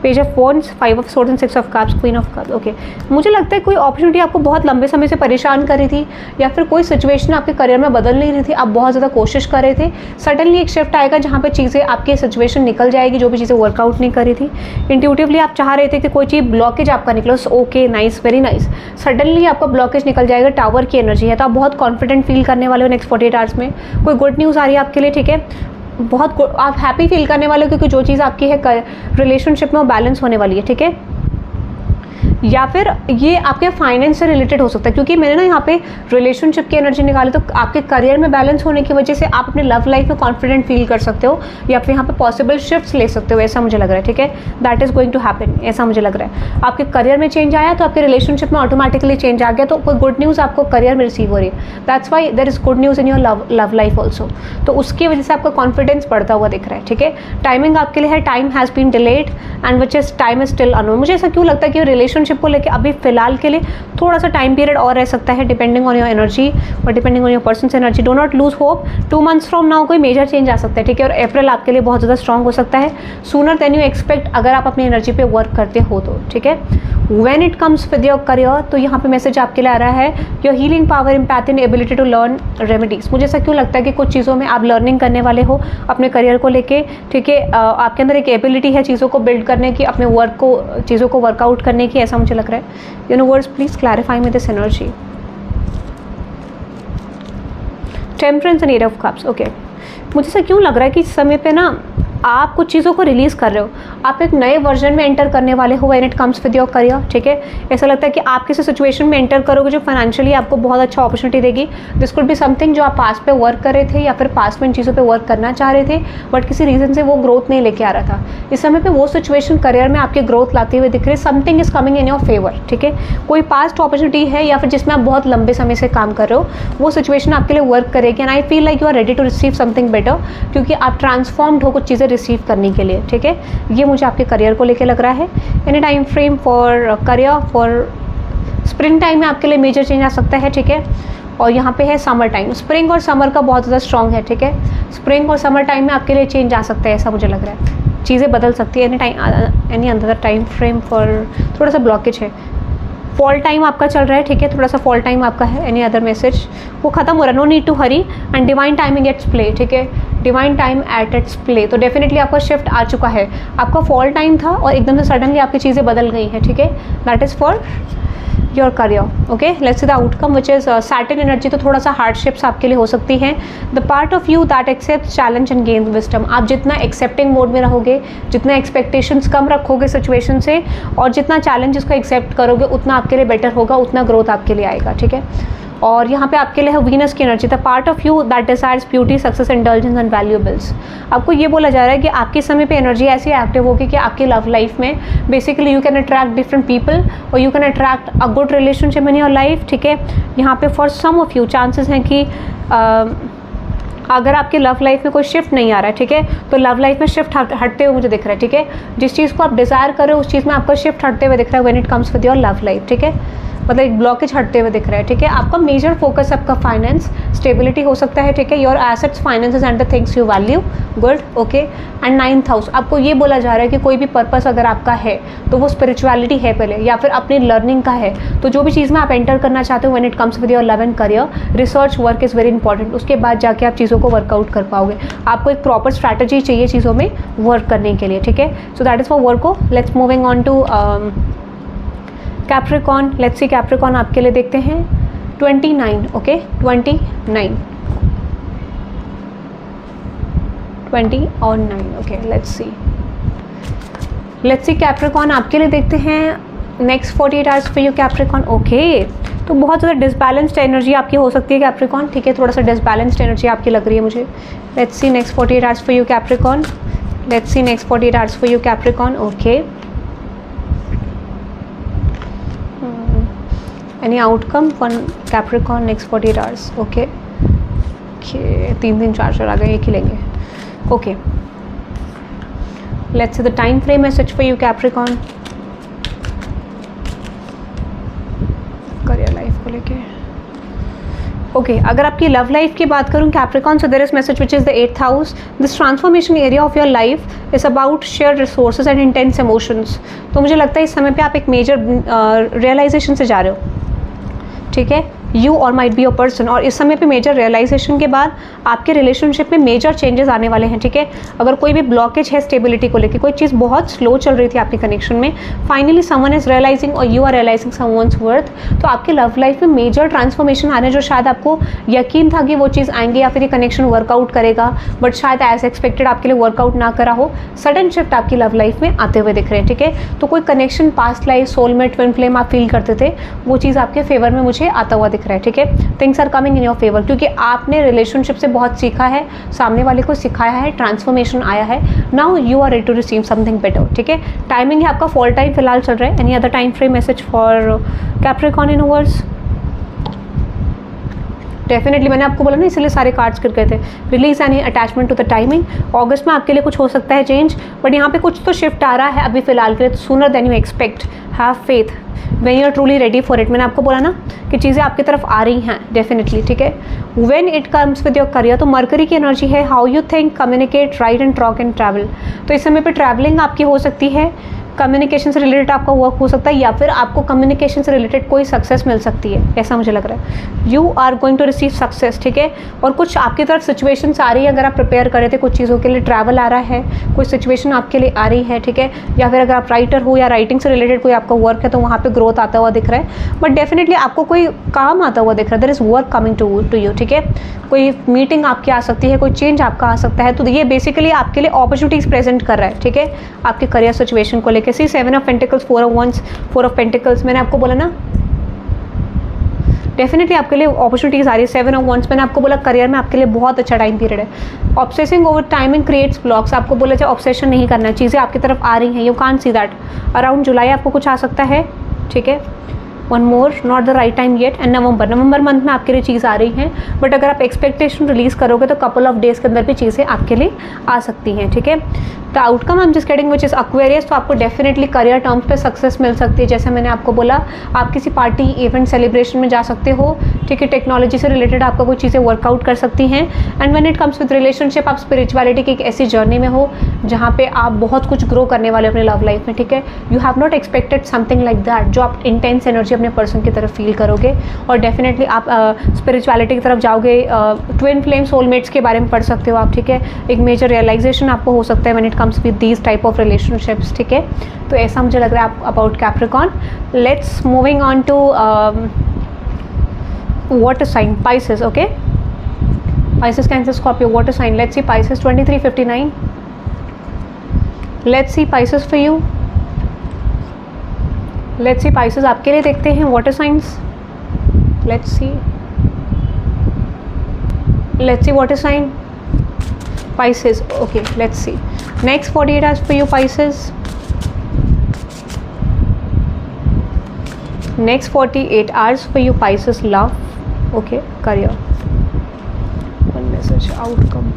5 of swords and 6 of cups, queen of cups. Okay, मुझे लगता है कोई अपॉर्चुनिटी आपको बहुत लंबे समय से परेशान कर रही थी, या फिर कोई सिचुएशन आपके करियर में बदल नहीं रही थी, आप बहुत ज़्यादा कोशिश कर रहे थे, सडनली एक शिफ्ट आएगा जहाँ पे चीज़ें आपकी सिचुएशन निकल जाएगी, जो भी चीज़ें वर्कआउट नहीं करी थी। इंट्यूटिवली आप चाह रहे थे कि कोई चीज़ ब्लॉकेज आपका निकलो। Okay, nice, very nice. Suddenly आपका ब्लॉकेज निकल जाएगा, टावर की एनर्जी है, तो आप बहुत कॉन्फिडेंट फील करने वाले हो नेक्स्ट 48 आवर्स में। कोई गुड न्यूज़ आ रही है आपके लिए, ठीक है, बहुत आप हैप्पी फील करने वाले हो, क्योंकि जो चीज़ आपकी है रिलेशनशिप में वो बैलेंस होने वाली है, ठीक है। या फिर ये आपके फाइनेंस से रिलेटेड हो सकता है, क्योंकि मैंने ना यहाँ पे रिलेशनशिप की एनर्जी निकाली, तो आपके करियर में बैलेंस होने की वजह से आप अपने लव लाइफ में कॉन्फिडेंट फील कर सकते हो, या फिर यहाँ पे पॉसिबल शिफ्ट्स ले सकते हो, ऐसा मुझे लग रहा है, ठीक है। That is going to happen, ऐसा मुझे लग रहा है। आपके करियर में चेंज आया तो आपके रिलेशनशिप में ऑटोमेटिकली चेंज आ गया, तो कोई गुड न्यूज़ आपको करियर में रिसीव हो रही है। That's why there is good news in your love life also, तो उसकी वजह से आपका कॉन्फिडेंस बढ़ता हुआ दिख रहा है, ठीक है। टाइमिंग आपके लिए है, time has been delayed and which is time is still unknown. मुझे ऐसा क्यों लगता है कि रिलेशनशिप को लेकर अभी फिलहाल के लिए थोड़ा सा टाइम पीरियड और रह सकता है, डिपेंडिंग ऑन योर एनर्जी और depending on your persons energy. Do not lose hope, 2 months from now कोई मेजर चेंज आ सकता है, ठीक है। और अप्रैल आपके लिए बहुत ज़्यादा स्ट्रॉन्ग हो सकता है, सूनर देन यू एक्सपेक्ट, अगर आप अपनी एनर्जी पे वर्क करते हो तो, ठीक है। When it comes with your career, तो यहाँ पे मैसेज आपके लिए आ रहा है, your healing power, empathy and ability to learn remedies. मुझे ऐसा क्यों लगता है कि कुछ चीज़ों में आप लर्निंग करने वाले हो अपने करियर को लेके, ठीक है। आपके अंदर एक एबिलिटी है चीज़ों को बिल्ड करने की, अपने वर्क को, चीज़ों को वर्कआउट करने की, ऐसा मुझे लग रहा है। Universe please clarify me this energy. Temperance and 8 of cups. Okay, मुझे ऐसा क्यों लग रहा है कि इस समय पे ना आप कुछ चीज़ों को रिलीज़ कर रहे हो, आप एक नए वर्जन में एंटर करने वाले हो when it comes with your career, ठीक है। ऐसा लगता है कि आप किसी सिचुएशन में एंटर करोगे जो फाइनेंशियली आपको बहुत अच्छा अपॉर्चुनिटी देगी। दिस कुड बी समथिंग जो आप पास्ट पे वर्क कर रहे थे, या फिर पास्ट में इन चीज़ों पे वर्क करना चाह रहे थे, बट किसी रीज़न से वो ग्रोथ नहीं लेके आ रहा था। इस समय पे वो सिचुएशन करियर में आपकी ग्रोथ लाते हुए दिख रही है। Something is coming in your favour, ठीक है। कोई पास्ट अपॉर्चुनिटी है, या फिर जिसमें आप बहुत लंबे समय से काम कर रहे हो, वो सिचुएशन आपके लिए वर्क करेगी। And I feel like you are ready to receive something better, क्योंकि आप ट्रांसफॉर्म्ड हो कुछ चीज़ें रिसीव करने के लिए, ठीक है। ये मुझे आपके करियर को लेके लग रहा है। Any time frame for career, for spring time में आपके लिए मेजर चेंज आ सकता है, ठीक है। और यहाँ पे है समर टाइम, स्प्रिंग और समर का बहुत ज़्यादा स्ट्रॉन्ग है, ठीक है। स्प्रिंग और समर टाइम में आपके लिए चेंज आ सकता है, ऐसा मुझे लग रहा है। चीज़ें बदल सकती है any time, any another time frame for, थोड़ा सा ब्लॉकेज है। फॉल टाइम आपका चल रहा है, ठीक है, थोड़ा सा फॉल टाइम आपका है। एनी अदर मैसेज, वो खत्म हो रहा है, no need to hurry and divine timing its play, ठीक है। Divine time at its play, तो डेफिनेटली आपका शिफ्ट आ चुका है। आपका फॉल टाइम था और एकदम से सडनली आपकी चीज़ें बदल गई हैं, ठीक है। That is for your career. Okay, let's see the outcome which is Saturn energy, तो थोड़ा सा हार्डशिप्स आपके लिए हो सकती हैं। The part of you that accept challenge and gain wisdom, आप जितना एक्सेप्टिंग मोड में रहोगे, जितना एक्सपेक्टेशंस कम रखोगे सिचुएशन से, और जितना चैलेंजेस को एक्सेप्ट करोगे, उतना आपके लिए बेटर होगा, उतना ग्रोथ आपके लिए आएगा, ठीक है। और यहाँ पे आपके लिए है वीनस की energy, the part of you that desires beauty, success, intelligence and valuables. आपको ये बोला जा रहा है कि आपके समय पे एनर्जी ऐसी एक्टिव होगी कि आपकी लव लाइफ में basically you can attract different people और you can attract a good relationship in your life, ठीक है। यहाँ पे for some of you chances हैं कि अगर आपकी लव लाइफ में कोई शिफ्ट नहीं आ रहा है, ठीक है, तो लव लाइफ में शिफ्ट हटते हुए मुझे दिख रहा है, ठीक है। जिस चीज़ को आप डिज़ायर कर रहे हो उस चीज़ में आपका शिफ्ट हटते हुए दिख रहा है when it comes with your love life, ठीक है। मतलब एक ब्लॉकेज हटते हुए दिख रहा है, ठीक है। आपका मेजर फोकस आपका फाइनेंस स्टेबिलिटी हो सकता है, ठीक है। Your assets, finances and the things you value, good, okay. And 9th house, आपको ये बोला जा रहा है कि कोई भी पर्पस अगर आपका है तो वो स्पिरिचुअलिटी है पहले, या फिर अपनी लर्निंग का है। तो जो भी चीज़ में आप एंटर करना चाहते हो when it comes with your love and career, research work is very important. उसके बाद जाके आप चीज़ों को वर्कआउट कर पाओगे। आपको एक प्रॉपर स्ट्रैटेजी चाहिए चीज़ों में वर्क करने के लिए, ठीक है। So that is for Virgo. Let's moving on to Capricorn. Let's see Capricorn आपके लिए देखते हैं 29, ओके, 29, 20 और 9, ओके। लेट्स सी कैप्रिकॉर्न आपके लिए देखते हैं next 48 hours for you Capricorn, okay. तो बहुत ज़्यादा डिसबैलेंस्ड एनर्जी आपकी हो सकती है कैप्रिकॉर्न, ठीक है। थोड़ा सा डिसबैलेंस्ड एनर्जी आपकी लग रही है मुझे। Let's see next 48 hours for you Capricorn. Let's C next 48 hours for you Capricorn, okay. Any outcome for Capricorn next 48 hours, okay. 3 4 आ गए, एक ही लेंगे, okay. Let's see the time frame message for you Capricorn, career life को लेके, ओके। अगर आपकी लव लाइफ की बात करूं Capricorn, so there is message which is the 8th house. This transformation area of your life is about share resources and intense emotions. तो मुझे लगता है इस समय पे आप एक मेजर रियलाइजेशन से जा रहे हो, ठीक है। यू और माइट बी योर पर्सन, और इस समय पे मेजर रियलाइजेशन के बाद आपके रिलेशनशिप में मेजर चेंजेस आने वाले हैं, ठीक है। अगर कोई भी ब्लॉकेज है स्टेबिलिटी को लेकर, कोई चीज़ बहुत स्लो चल रही थी आपके कनेक्शन में, फाइनली समवन इज रियलाइजिंग और you are realising someone's worth, तो आपके लव लाइफ में मेजर ट्रांसफॉर्मेशन आ रहे हैं, जो शायद आपको यकीन था कि वो चीज़ आएंगे या फिर ये कनेक्शन वर्कआउट करेगा, बट शायद एज एक्सपेक्टेड आपके लिए वर्कआउट ना करा हो। सडन शिफ्ट आपकी लव लाइफ में आते हुए दिख रहे हैं, ठीक है। तो कोई connection, past life, soulmate, twin flame आप फील करते थे, वो चीज़ आपके फेवर में मुझे आता हुआ दिख रहा है, ठीक है। Things are coming in your favour, क्योंकि आपने रिलेशनशिप से बहुत सीखा है, सामने वाले को सिखाया है, ट्रांसफॉर्मेशन आया है। Now you are ready to receive something better, ठीक है। टाइमिंग है आपका फॉल टाइम फिलहाल चल रहा है। Any other time frame message for Capricorn in words? Definitely मैंने आपको बोला ना, इसलिए सारे कार्ड्स कर गए थे। Release any attachment to the timing. अगस्त में आपके लिए कुछ हो सकता है चेंज, बट यहाँ पे कुछ तो शिफ्ट आ रहा है अभी फिलहाल के लिए, sooner than you expect. Have faith when you are truly ready for it. मैंने आपको बोला ना कि चीज़ें आपकी तरफ आ रही हैं डेफिनेटली, ठीक है। When it comes with your career, तो मरकरी की एनर्जी है how you think, communicate, right and talk and travel. तो इस समय पे ट्रैवलिंग आपकी हो सकती है, कम्युनिकेशन से रिलेटेड आपका वर्क हो सकता है, या फिर आपको कम्युनिकेशन से रिलेटेड कोई सक्सेस मिल सकती है, ऐसा मुझे लग रहा है। You are going to receive success, ठीक है। और कुछ आपकी तरफ सिचुएशंस आ रही है, अगर आप प्रिपेयर कर रहे थे कुछ चीज़ों के लिए, ट्रैवल आ रहा है, कोई सिचुएशन आपके लिए आ रही है, ठीक है। या फिर अगर आप राइटर हो या राइटिंग से रिलेटेड कोई आपका वर्क है, तो वहाँ पर ग्रोथ आता हुआ दिख रहा है। बट डेफिनेटली आपको कोई काम आता हुआ दिख रहा है, there is work coming to you, ठीक है। कोई मीटिंग आपकी आ सकती है, कोई चेंज आपका आ सकता है। तो ये बेसिकली आपके लिए अपॉर्चुनिटीज़ प्रेजेंट कर रहा है, ठीक है, आपके करियर सिचुएशन को लेकर। See 7 of pentacles, 4 of wands, 4 of pentacles, मैंने आपको बोला ना डेफिनेटली आपके लिए अपॉर्चुनिटीज आ रही है। 7 ऑफ वंस, मैंने आपको बोला करियर में आपके लिए बहुत अच्छा टाइम पीरियड है। Obsessing over timing creates blocks, आपको बोला जाए ऑब्सेशन नहीं करना है, चीज़ें आपकी तरफ आ रही हैं, you can't see that. Around जुलाई आपको कुछ आ सकता है, ठीक है। One more, not the right time yet. And नवंबर मंथ में आपके लिए चीज़ आ रही हैं, बट अगर आप एक्सपेक्टेशन रिलीज करोगे तो कपल ऑफ डेज के अंदर भी चीज़ें आपके लिए आ सकती हैं, ठीक है। The outcome I am just getting which is Aquarius, तो आपको डेफिनेटली करियर टर्म्स पे सक्सेस मिल सकती है। जैसे मैंने आपको बोला, आप किसी पार्टी, इवेंट, सेलिब्रेशन में जा सकते हो, ठीक है। टेक्नोलॉजी से रिलेटेड आपका कोई चीज़ें वर्कआउट कर सकती हैं। And when it comes with relationship, आप स्पिरिचुअलिटी की एक ऐसी जर्नी में हो जहाँ पे आप बहुत कुछ ग्रो करने वाले अपने लव लाइफ में, ठीक है। You have not expected something like that, जो आप इंटेंस एनर्जी अपने पर्सन की तरफ फील करोगे, और डेफिनेटली आप स्पिरिचुअलिटी की तरफ जाओगे। ट्विन फ्लेम, सोलमेट्स के बारे में पढ़ सकते हो आप, ठीक है। एक मेजर रियलाइजेशन आपको हो सकता है when it comes with these type of relationships, ठीक है। तो ऐसा मुझे लग रहा है about Capricorn. Let's moving on to water sign, Pisces, okay. Pisces, Cancer, Scorpio, water sign. Let's see Pisces 2359। Let's see Pisces for you. Let's see Pisces आपके लिए देखते हैं water signs. Let's see water sign Pisces, okay, let's see next 48 hours for you Pisces. Next 48 hours for you Pisces, love, okay, career, one message, outcome.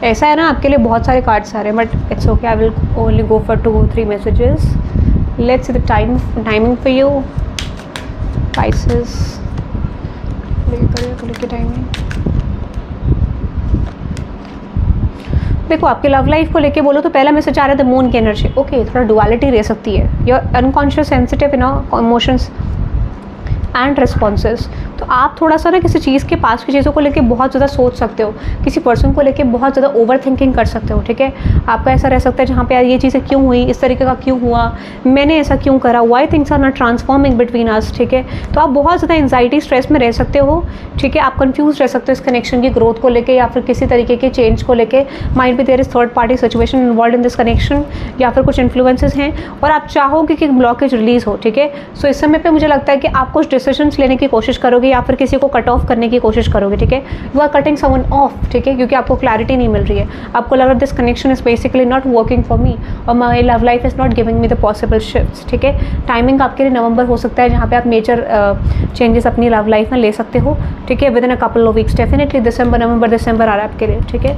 ऐसा है ना, आपके लिए बहुत सारे कार्ड्स आ रहे हैं, but it's okay, I will only go for 2-3 messages. Let's see the timing for you Pisces, timing. देखो आपके लव लाइफ को लेके बोलो तो पहला मैसेज आ रहा है द मून की एनर्जी। ओके, थोड़ा डुअलिटी रह सकती है, your unconscious sensitive in emotions and responses. तो आप थोड़ा सा ना किसी चीज़ के पास की चीज़ों को लेके बहुत ज़्यादा सोच सकते हो, किसी पर्सन को लेके बहुत ज़्यादा ओवर थिंकिंग कर सकते हो, ठीक है। आपका ऐसा रह सकता है जहाँ पे यार ये चीज़ें क्यों हुई, इस तरीके का क्यों हुआ, मैंने ऐसा क्यों करा, why things are not transforming between us, ठीक है। तो आप बहुत ज़्यादा एंजाइटी स्ट्रेस में रह सकते हो, ठीक है। आप कंफ्यूज रह सकते हो इस कनेक्शन की ग्रोथ को लेके या फिर किसी तरीके के चेंज को लेके। Might be there is third party situation involve in this connection, या फिर कुछ इन्फ्लुएंसेस हैं और आप चाहोगे कि ब्लॉकेज रिलीज हो, ठीक है। सो इस समय पे मुझे लगता है कि आप कुछ डिसीजंस लेने की कोशिश करोगे या फिर किसी को कट ऑफ करने की कोशिश करोगे, ठीक है। You are cutting someone off, ठीक है, क्योंकि आपको क्लैरिटी नहीं मिल रही है। आपको लग रहा है this connection is basically not working for me और my love life is not giving me the possible shifts, ठीक है। टाइमिंग आपके लिए नवंबर हो सकता है जहाँ पे आप मेजर चेंजेस अपनी लव लाइफ में ले सकते हो, ठीक है, within a couple of weeks. Definitely नवंबर दिसंबर आ रहा है आपके लिए, ठीक है।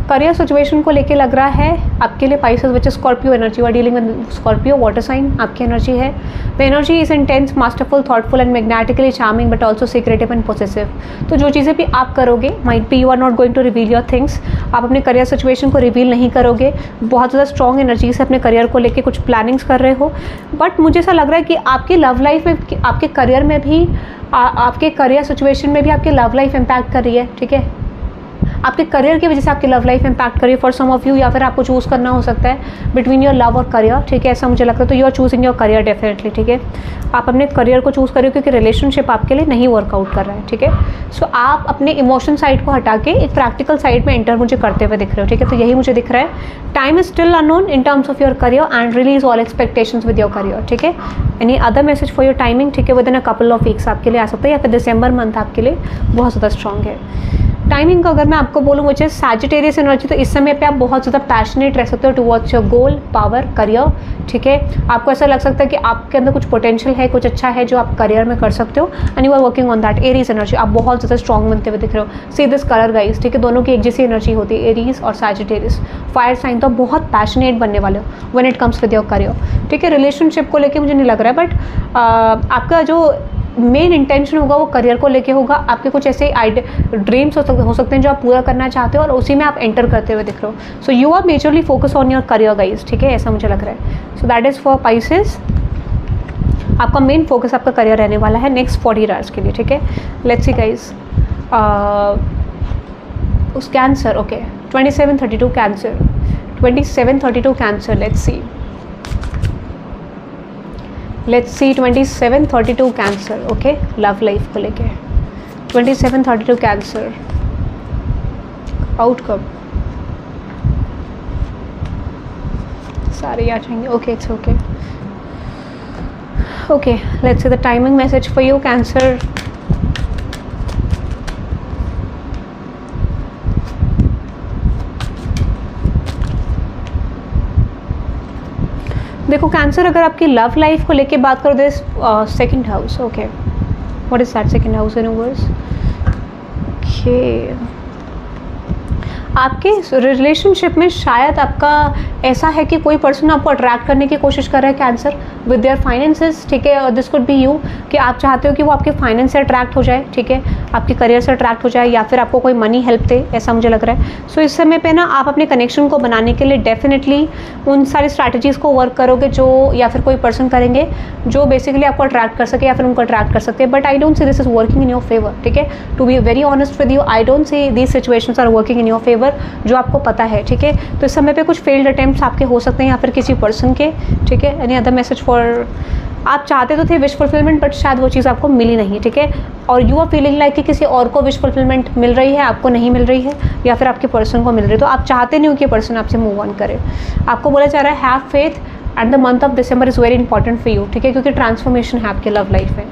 करियर सिचुएशन को लेके लग रहा है आपके लिए पाइसेस विच स्कॉर्पियो एनर्जी, और dealing with Scorpio water sign आपकी एनर्जी है। The energy is intense, masterful, thoughtful and magnetically charming but also secretive and possessive. तो जो चीज़ें भी आप करोगे, might be you are not going to reveal your things, आप अपने करियर सिचुएशन को रिवील नहीं करोगे। बहुत ज़्यादा स्ट्रॉन्ग एनर्जी से अपने करियर को लेकर कुछ प्लानिंग्स कर रहे हो, बट मुझे ऐसा लग रहा है कि आपकी लव लाइफ में, आपके करियर में भी, आपके करियर सिचुएशन में भी आपकी लव लाइफ इम्पैक्ट कर रही है, ठीक है। आपके करियर की वजह से आपकी लव लाइफ इम्पैक्ट करिए फॉर सम ऑफ यू, या फिर आपको चूज़ करना हो सकता है बिटवीन योर लव और करियर, ठीक है, ऐसा मुझे लगता है। तो you are choosing your career definitely, ठीक है। आप अपने करियर को चूज़ करिए क्योंकि रिलेशनशिप आपके लिए नहीं वर्कआउट कर रहा है, ठीक है। सो आप अपने इमोशन साइड को हटा के एक प्रैक्टिकल साइड में एंटर मुझे करते हुए दिख रहे हो, ठीक है। तो यही मुझे दिख रहा है। Time is still unknown in terms of your career and release all expectations with your career, ठीक है। Any other message for your timing, ठीक है, within a couple of weeks आपके लिए आ सकता है, या फिर दिसंबर मंथ आपके लिए बहुत ज़्यादा स्ट्रॉन्ग है। टाइमिंग का अगर मैं आपको बोलूँ मुझे सैजिटेरियस एनर्जी, तो इस समय पे आप बहुत ज़्यादा पैशनेट रह सकते हो towards your goal, power, career, ठीक है। आपको ऐसा लग सकता है कि आपके अंदर कुछ पोटेंशियल है, कुछ अच्छा है जो आप करियर में कर सकते हो and you are working on that. Aries energy, आप बहुत ज़्यादा स्ट्रॉन्ग बनते हुए दिख रहे हो। सी दिस कलर गाइस, ठीक है, दोनों की एक जैसी एनर्जी होती है, एरीज और सैजिटेरियस। फायर साइन, तो बहुत पैशनेट बनने वाले हो when it comes with your career, ठीक है। रिलेशनशिप को लेके मुझे नहीं लग रहा है, बट आपका जो मेन इंटेंशन होगा वो करियर को लेके होगा। आपके कुछ ऐसे ड्रीम्स हो सकते हैं जो आप पूरा करना चाहते हो और उसी में आप एंटर करते हुए दिख रहे हो। So you are majorly focus on your career guys, ठीक है, ऐसा मुझे लग रहा है। So that is for Pisces, आपका मेन फोकस आपका करियर रहने वाला है नेक्स्ट 40 आवर्स के लिए, ठीक है। लेट्स सी गाइज, उस cancer, okay, 2732 cancer, 2732 cancer, let's see 2732 cancer, okay, love life को लेके 2732 कैंसर आउटकम सारे आ जाएंगे, okay, it's okay, okay. Let's see the timing message for you cancer. देखो कैंसर, अगर आपकी लव लाइफ को लेके बात करो, this second house, okay, what is that second house universe, okay. आपके रिलेशनशिप में शायद आपका ऐसा है कि कोई पर्सन आपको अट्रैक्ट करने की कोशिश कर रहा है कैंसर विद देयर फाइनेंसेस, ठीक है। दिस कुड बी यू, कि आप चाहते हो कि वो आपके फाइनेंस से अट्रैक्ट हो जाए, ठीक है, आपके करियर से अट्रैक्ट हो जाए, या फिर आपको कोई मनी हेल्प दे, ऐसा मुझे लग रहा है। सो इस समय पे ना आप अपने कनेक्शन को बनाने के लिए डेफिनेटली उन सारी स्ट्रैटेजीज़ को वर्क करोगे जो, या फिर कोई पर्सन करेंगे जो बेसिकली आपको अट्रैक्ट कर सके या फिर उनको अट्रैक्ट कर सकते हैं। But I don't see this is working in your favour, ठीक है। To be very honest with you, I don't see these situations are working in your favour, जो आपको पता है, ठीक है। तो इस समय पे कुछ फेल्ड अटेम्प्ट्स आपके हो सकते हैं या फिर किसी पर्सन के, ठीक है। एनी अदर मैसेज फॉर, आप चाहते तो थे विश फुलफिलमेंट, बट शायद वो चीज़ आपको मिली नहीं, ठीक है। और यू आर फीलिंग लाइक कि किसी और को विश फुलफिलमेंट मिल रही है, आपको नहीं मिल रही है, या फिर आपके पर्सन को मिल रही है। तो आप चाहते नहीं हो कि पर्सन आपसे मूव ऑन करे। आपको बोला जा रहा है have faith and the month of December is very important for you, ठीक है, क्योंकि ट्रांसफॉर्मेशन है आपके लव लाइफ में।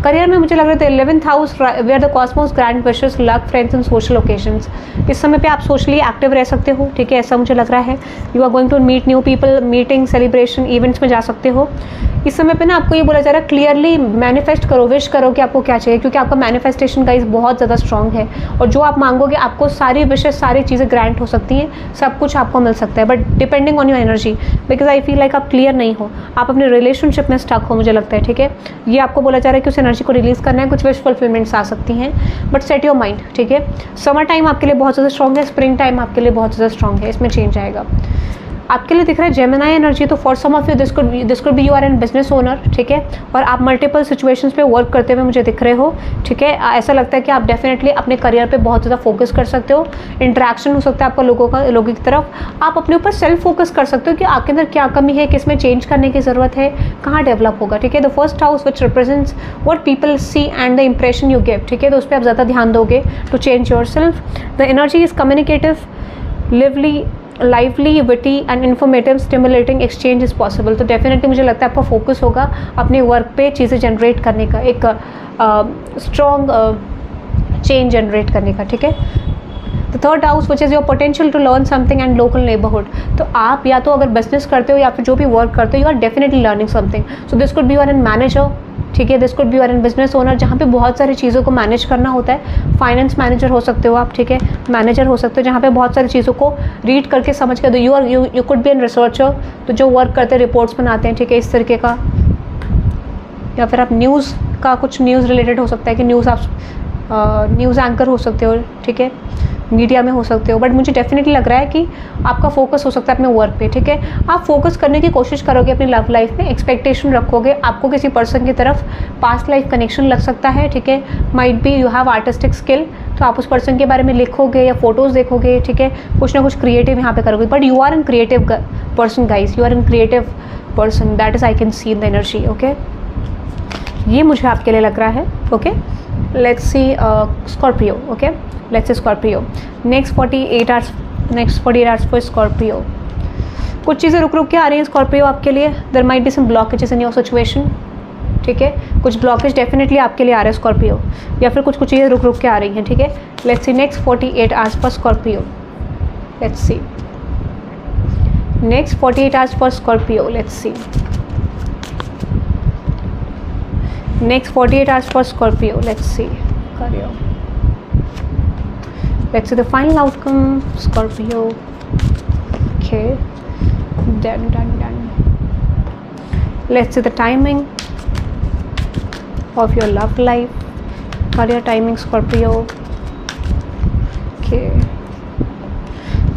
करियर में मुझे लग रहा है 11th house where the cosmos grand wishes luck friends and social occasions. इस समय पे आप सोशली एक्टिव रह सकते हो, ठीक है, ऐसा मुझे लग रहा है। You are going to meet new people, meeting, celebration, events में जा सकते हो। इस समय पे ना आपको ये बोला जा रहा है क्लियरली मैनिफेस्ट करो, विश करो कि आपको क्या चाहिए, क्योंकि आपका मैनिफेस्टेशन गाइस बहुत ज़्यादा स्ट्रॉन्ग है और जो आप मांगोगे आपको सारी विशेस, सारी चीज़ें ग्रांट हो सकती हैं, सब कुछ आपको मिल सकता है, but depending on your energy, because I feel like आप क्लियर नहीं हो, आप अपने रिलेशनशिप में स्टक हो, मुझे लगता है, ठीक है। ये आपको बोला जा रहा है कि उस एनर्जी को रिलीज़ करना है, कुछ विश फुलफिलमेंट्स आ सकती हैं, बट सेट योर माइंड, ठीक है। समर टाइम आपके लिए बहुत ज़्यादा स्ट्रॉन्ग है, स्प्रिंग टाइम आपके लिए बहुत ज़्यादा स्ट्रॉन्ग है, इसमें चेंज आएगा आपके लिए। दिख रहा है जेमिनी एनर्जी, तो for some of you this could be you are an business owner, ठीक है, और आप मल्टीपल सिचुएशंस पे वर्क करते हुए मुझे दिख रहे हो, ठीक है। ऐसा लगता है कि आप डेफिनेटली अपने करियर पे बहुत ज़्यादा फोकस कर सकते हो, इंटरेक्शन हो सकता है आपका लोगों की तरफ, आप अपने ऊपर सेल्फ फोकस कर सकते हो कि आपके अंदर क्या कमी है, किस में चेंज करने की ज़रूरत है, कहाँ डेवलप होगा, ठीक है। The first house which represents what people see and the impression you give, ठीक है, तो उस पर आप ज़्यादा ध्यान दोगे to change your the energy is communicative, lively, witty and informative, stimulating exchange is possible. तो डेफिनेटली मुझे लगता है आपका फोकस होगा अपने वर्क पे चीज़ें जनरेट करने का, एक स्ट्रॉन्ग चेंज जनरेट करने का, ठीक है। The third house which is your potential to learn something and local neighbourhood, तो आप या तो अगर बिजनेस करते हो या फिर जो भी वर्क करते हो, you are definitely learning something. So this could be you are an manager, ठीक है, this could be you are an business owner, जहाँ पे बहुत सारी चीज़ों को मैनेज करना होता है। फाइनेंस मैनेजर हो सकते हो आप, ठीक है, मैनेजर हो सकते हो, जहाँ पे बहुत सारी चीज़ों को रीड करके समझ कर दो। You could be an researcher, तो जो वर्क करते हैं, रिपोर्ट्स बनाते हैं, ठीक है, इस तरीके का। या फिर आप न्यूज़ का, कुछ न्यूज़ रिलेटेड हो सकता है कि न्यूज़ एंकर हो सकते हो, ठीक है, मीडिया में हो सकते हो, बट मुझे डेफिनेटली लग रहा है कि आपका फोकस हो सकता है अपने वर्क पे, ठीक है। आप फोकस करने की कोशिश करोगे अपनी लव लाइफ में, एक्सपेक्टेशन रखोगे, आपको किसी पर्सन की तरफ पास्ट लाइफ कनेक्शन लग सकता है, ठीक है। Might be you have artistic skill, तो आप उस पर्सन के बारे में लिखोगे या फोटोज़ देखोगे, ठीक है, कुछ ना कुछ क्रिएटिव यहाँ पे करोगे, but you are an creative person guys, you are an creative person, that is I can see in the energy, okay. ये मुझे आपके लिए लग रहा है, okay. Let's see Scorpio, okay, let's see Scorpio. Next 48 hours for Scorpio. कुछ चीज़ें रुक के आ रही हैं स्कॉर्पियो आपके लिए, there might be some blockages in your situation, ठीक है, कुछ ब्लॉकेज डेफिनेटली आपके लिए आ रहे हैं स्कॉर्पियो, या फिर कुछ चीज़ें रुक के आ रही हैं, ठीक है। Let's C next 48 hours for Scorpio, let's see next 48 hours for Scorpio, let's see next 48 hours for Scorpio. Let's see career, let's see the final outcome, Scorpio. Okay, done. Let's see the timing of your love life, career timing, Scorpio. Okay,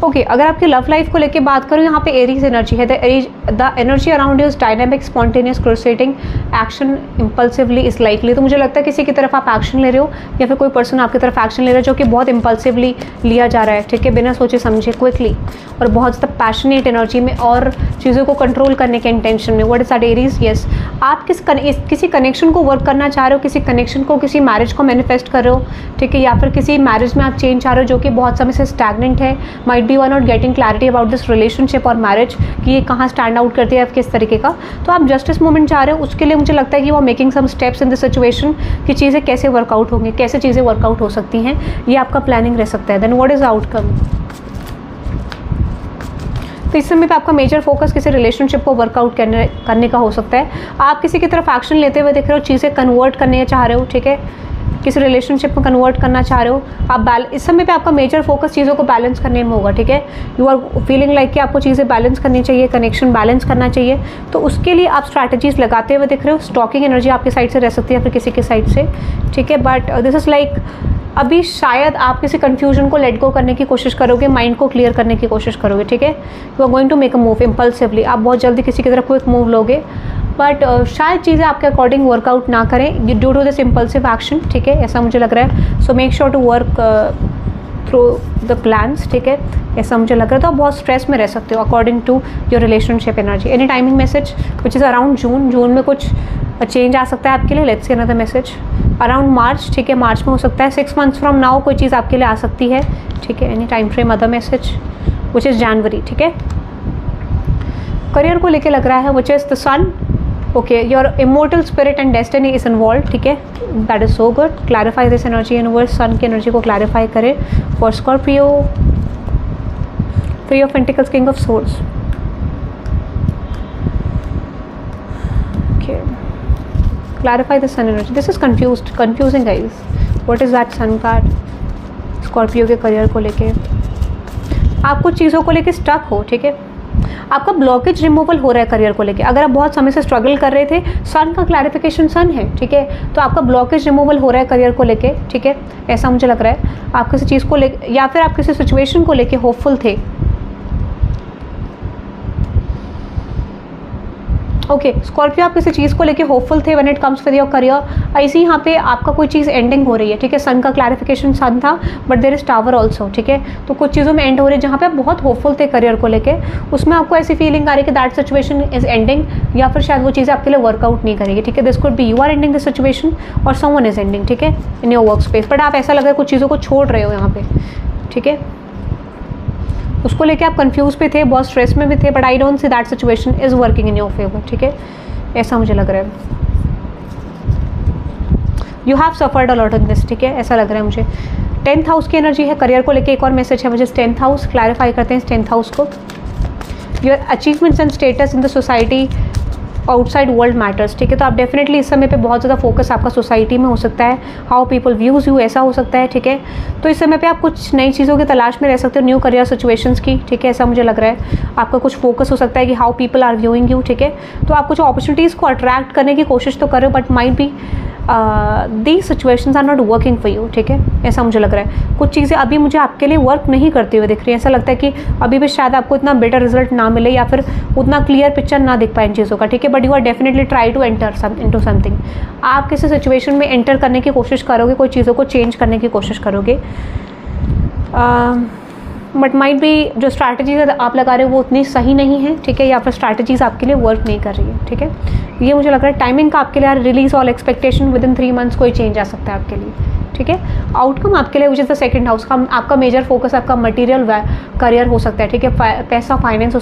okay अगर आपकी लव लाइफ को लेके बात करूँ, यहाँ पे एरीज एनर्जी है। The energy around you is dynamic, spontaneous, crusading, action impulsively is likely. तो मुझे लगता है किसी की तरफ आप एक्शन ले रहे हो या फिर कोई पर्सन आपकी तरफ एक्शन ले रहा है जो कि बहुत इम्पल्सिवली लिया जा रहा है, ठीक है, बिना सोचे समझे, क्विकली, और बहुत ज़्यादा पैशनेट एनर्जी में और चीज़ों को कंट्रोल करने के इंटेंशन में। What is that Aries? Yes, आप किसी कनेक्शन को वर्क करना चाह रहे हो, किसी कनेक्शन को, किसी मैरिज को मैनिफेस्ट कर रहे हो, ठीक है, या फिर किसी मैरिज में आप चेंज चाह रहे हो जो कि बहुत समय से स्टैग्नेंट है। Might be you are not getting clarity about this relationship और मैरिज कि ये कहाँ स्टैंड आउट करती है, किस तरीके का, तो आप जस्टिस मूवमेंट चाह रहे हो। उसके लिए मुझे लगता है कि वो making some steps in this situation कि चीज़ें कैसे वर्कआउट होंगी, कैसे चीज़ें वर्कआउट हो सकती हैं, ये आपका प्लानिंग रह सकता है। Then what is outcome? तो इस समय पे आपका मेजर फोकस किसी रिलेशनशिप को वर्कआउट करने का हो सकता है। आप किसी की तरफ एक्शन लेते हुए दिख रहे हो, चीज़ें कन्वर्ट करने चाह रहे हो, ठीक है, किसी रिलेशनशिप में कन्वर्ट करना चाह रहे हो आप। इस समय पे आपका मेजर फोकस चीज़ों को बैलेंस करने में होगा, ठीक है। यू आर फीलिंग लाइक कि आपको चीज़ें बैलेंस करनी चाहिए, कनेक्शन बैलेंस करना चाहिए, तो उसके लिए आप स्ट्रैटेजीज लगाते हुए दिख रहे हो। स्टॉकिंग एनर्जी आपकी साइड से रह सकती है या फिर किसी की साइड से, ठीक है, बट दिस इज़ लाइक अभी शायद आप किसी कन्फ्यूजन को लेट गो करने की कोशिश करोगे, माइंड को क्लियर करने की कोशिश करोगे, ठीक है। You are going to make a move impulsively, आप बहुत जल्दी किसी की तरफ क्विक मूव लोगे, बट शायद चीज़ें आपके अकॉर्डिंग वर्कआउट ना करें due to this impulsive action, ठीक है, ऐसा मुझे लग रहा है। So make sure to work through the plans, ठीक है, ऐसा मुझे लग रहा है। तो आप बहुत स्ट्रेस में रह सकते हो according to your relationship energy. Any timing message which is around June में कुछ चेंज आ सकता है आपके लिए। Let's see another message around March, ठीक है, मार्च में हो सकता है। 6 months फ्रॉम नाउ कोई चीज़ आपके लिए आ सकती है, ठीक है। Any time frame other message which is January, ठीक है। करियर को लेके लग रहा है which is the sun, okay, your immortal spirit and destiny is involve, ठीक है, that is so good. Clarify this energy universe, sun की एनर्जी को क्लैरिफाई करें for Scorpio. 3 of pentacles, king of swords, okay, clarify this sun energy. This is confusing guys, what is that sun card Scorpio के करियर को लेके। आप कुछ चीज़ों को लेके स्टक हो, ठीक है, आपका ब्लॉकेज रिमूवल हो रहा है करियर को लेके। अगर आप बहुत समय से स्ट्रगल कर रहे थे, सन का क्लैरिफिकेशन सन है, ठीक है, तो आपका ब्लॉकेज रिमूवल हो रहा है करियर को लेके, ठीक है, ऐसा मुझे लग रहा है। आप किसी चीज़ को लेके या फिर आप किसी सिचुएशन को लेके होपफुल थे। ओके स्कॉर्पियो, आप किसी चीज़ को लेके होपफुल थे when it comes with your career. ऐसे यहाँ पे आपका कोई चीज़ एंडिंग हो रही है, ठीक है, सन का क्लैरिफिकेशन सन था, but there is tower also, ठीक है, तो कुछ चीज़ों में एंड हो रही है जहाँ पे आप बहुत होपफुल थे करियर को लेके, उसमें आपको ऐसी फीलिंग आ रही है कि दैट सिचुएशन इज एंडिंग, या फिर शायद वो चीज़ें आपके लिए वर्कआउट नहीं करेगी, ठीक है। This could be you are ending this situation और समवन इज एंडिंग, ठीक है, in your work space, but आप ऐसा लग रहा है कुछ चीज़ों को छोड़ रहे हो यहाँ पे, ठीक है, उसको लेके आप कंफ्यूज भी थे, बहुत स्ट्रेस में भी थे, but I don't see that situation is working in your favour, ठीक है, ऐसा मुझे लग रहा है। You have suffered a lot in this, ठीक है, ऐसा लग रहा है मुझे। 10th हाउस की एनर्जी है, करियर को लेके एक और मैसेज है मुझे। 10th हाउस क्लैरिफाई करते हैं इस 10th हाउस को। Your achievements and status in the society outside world matters, ठीक है, तो आप डेफिनेटली इस समय पे बहुत ज़्यादा फोकस आपका सोसाइटी में हो सकता है, हाउ पीपल व्यूज़ यू, ऐसा हो सकता है, ठीक है, तो इस समय पे आप कुछ नई चीज़ों की तलाश में रह सकते हो, न्यू करियर सिचुएशंस की, ठीक है, ऐसा मुझे लग रहा है। आपका कुछ फोकस हो सकता है कि how people are viewing you, ठीक है, तो आप कुछ अपॉर्चुनिटीज़ को अट्रैक्ट करने की कोशिश तो कर रहे हो, but might be these situations are not working for you, ठीक है, ऐसा मुझे लग रहा है। कुछ चीज़ें अभी मुझे आपके लिए वर्क नहीं करती हुई दिख रही है, ऐसा लगता है कि अभी भी शायद आपको इतना बेटर रिजल्ट ना मिले या फिर उतना क्लियर पिक्चर ना दिख पाए इन चीज़ों का, ठीक है, but you are definitely try to enter into something. आप किसी सिचुएशन में एंटर करने की कोशिश करोगे, कोई चीज़ों को चेंज करने की कोशिश करोगे, बट माइट बी जो स्ट्रैटेजीज आप लगा रहे हो वो उतनी सही नहीं है, ठीक है, या फिर स्ट्रैटेजीज आपके लिए वर्क नहीं कर रही है, ठीक है, ये मुझे लग रहा है। टाइमिंग का आपके लिए release all expectation with in 3 months कोई चेंज आ सकता है आपके लिए, ठीक है। आउटकम आपके लिए which is the second house का आपका मेजर फोकस आपका मटेरियल करियर हो सकता है, ठीक है, पैसा फाइनेंस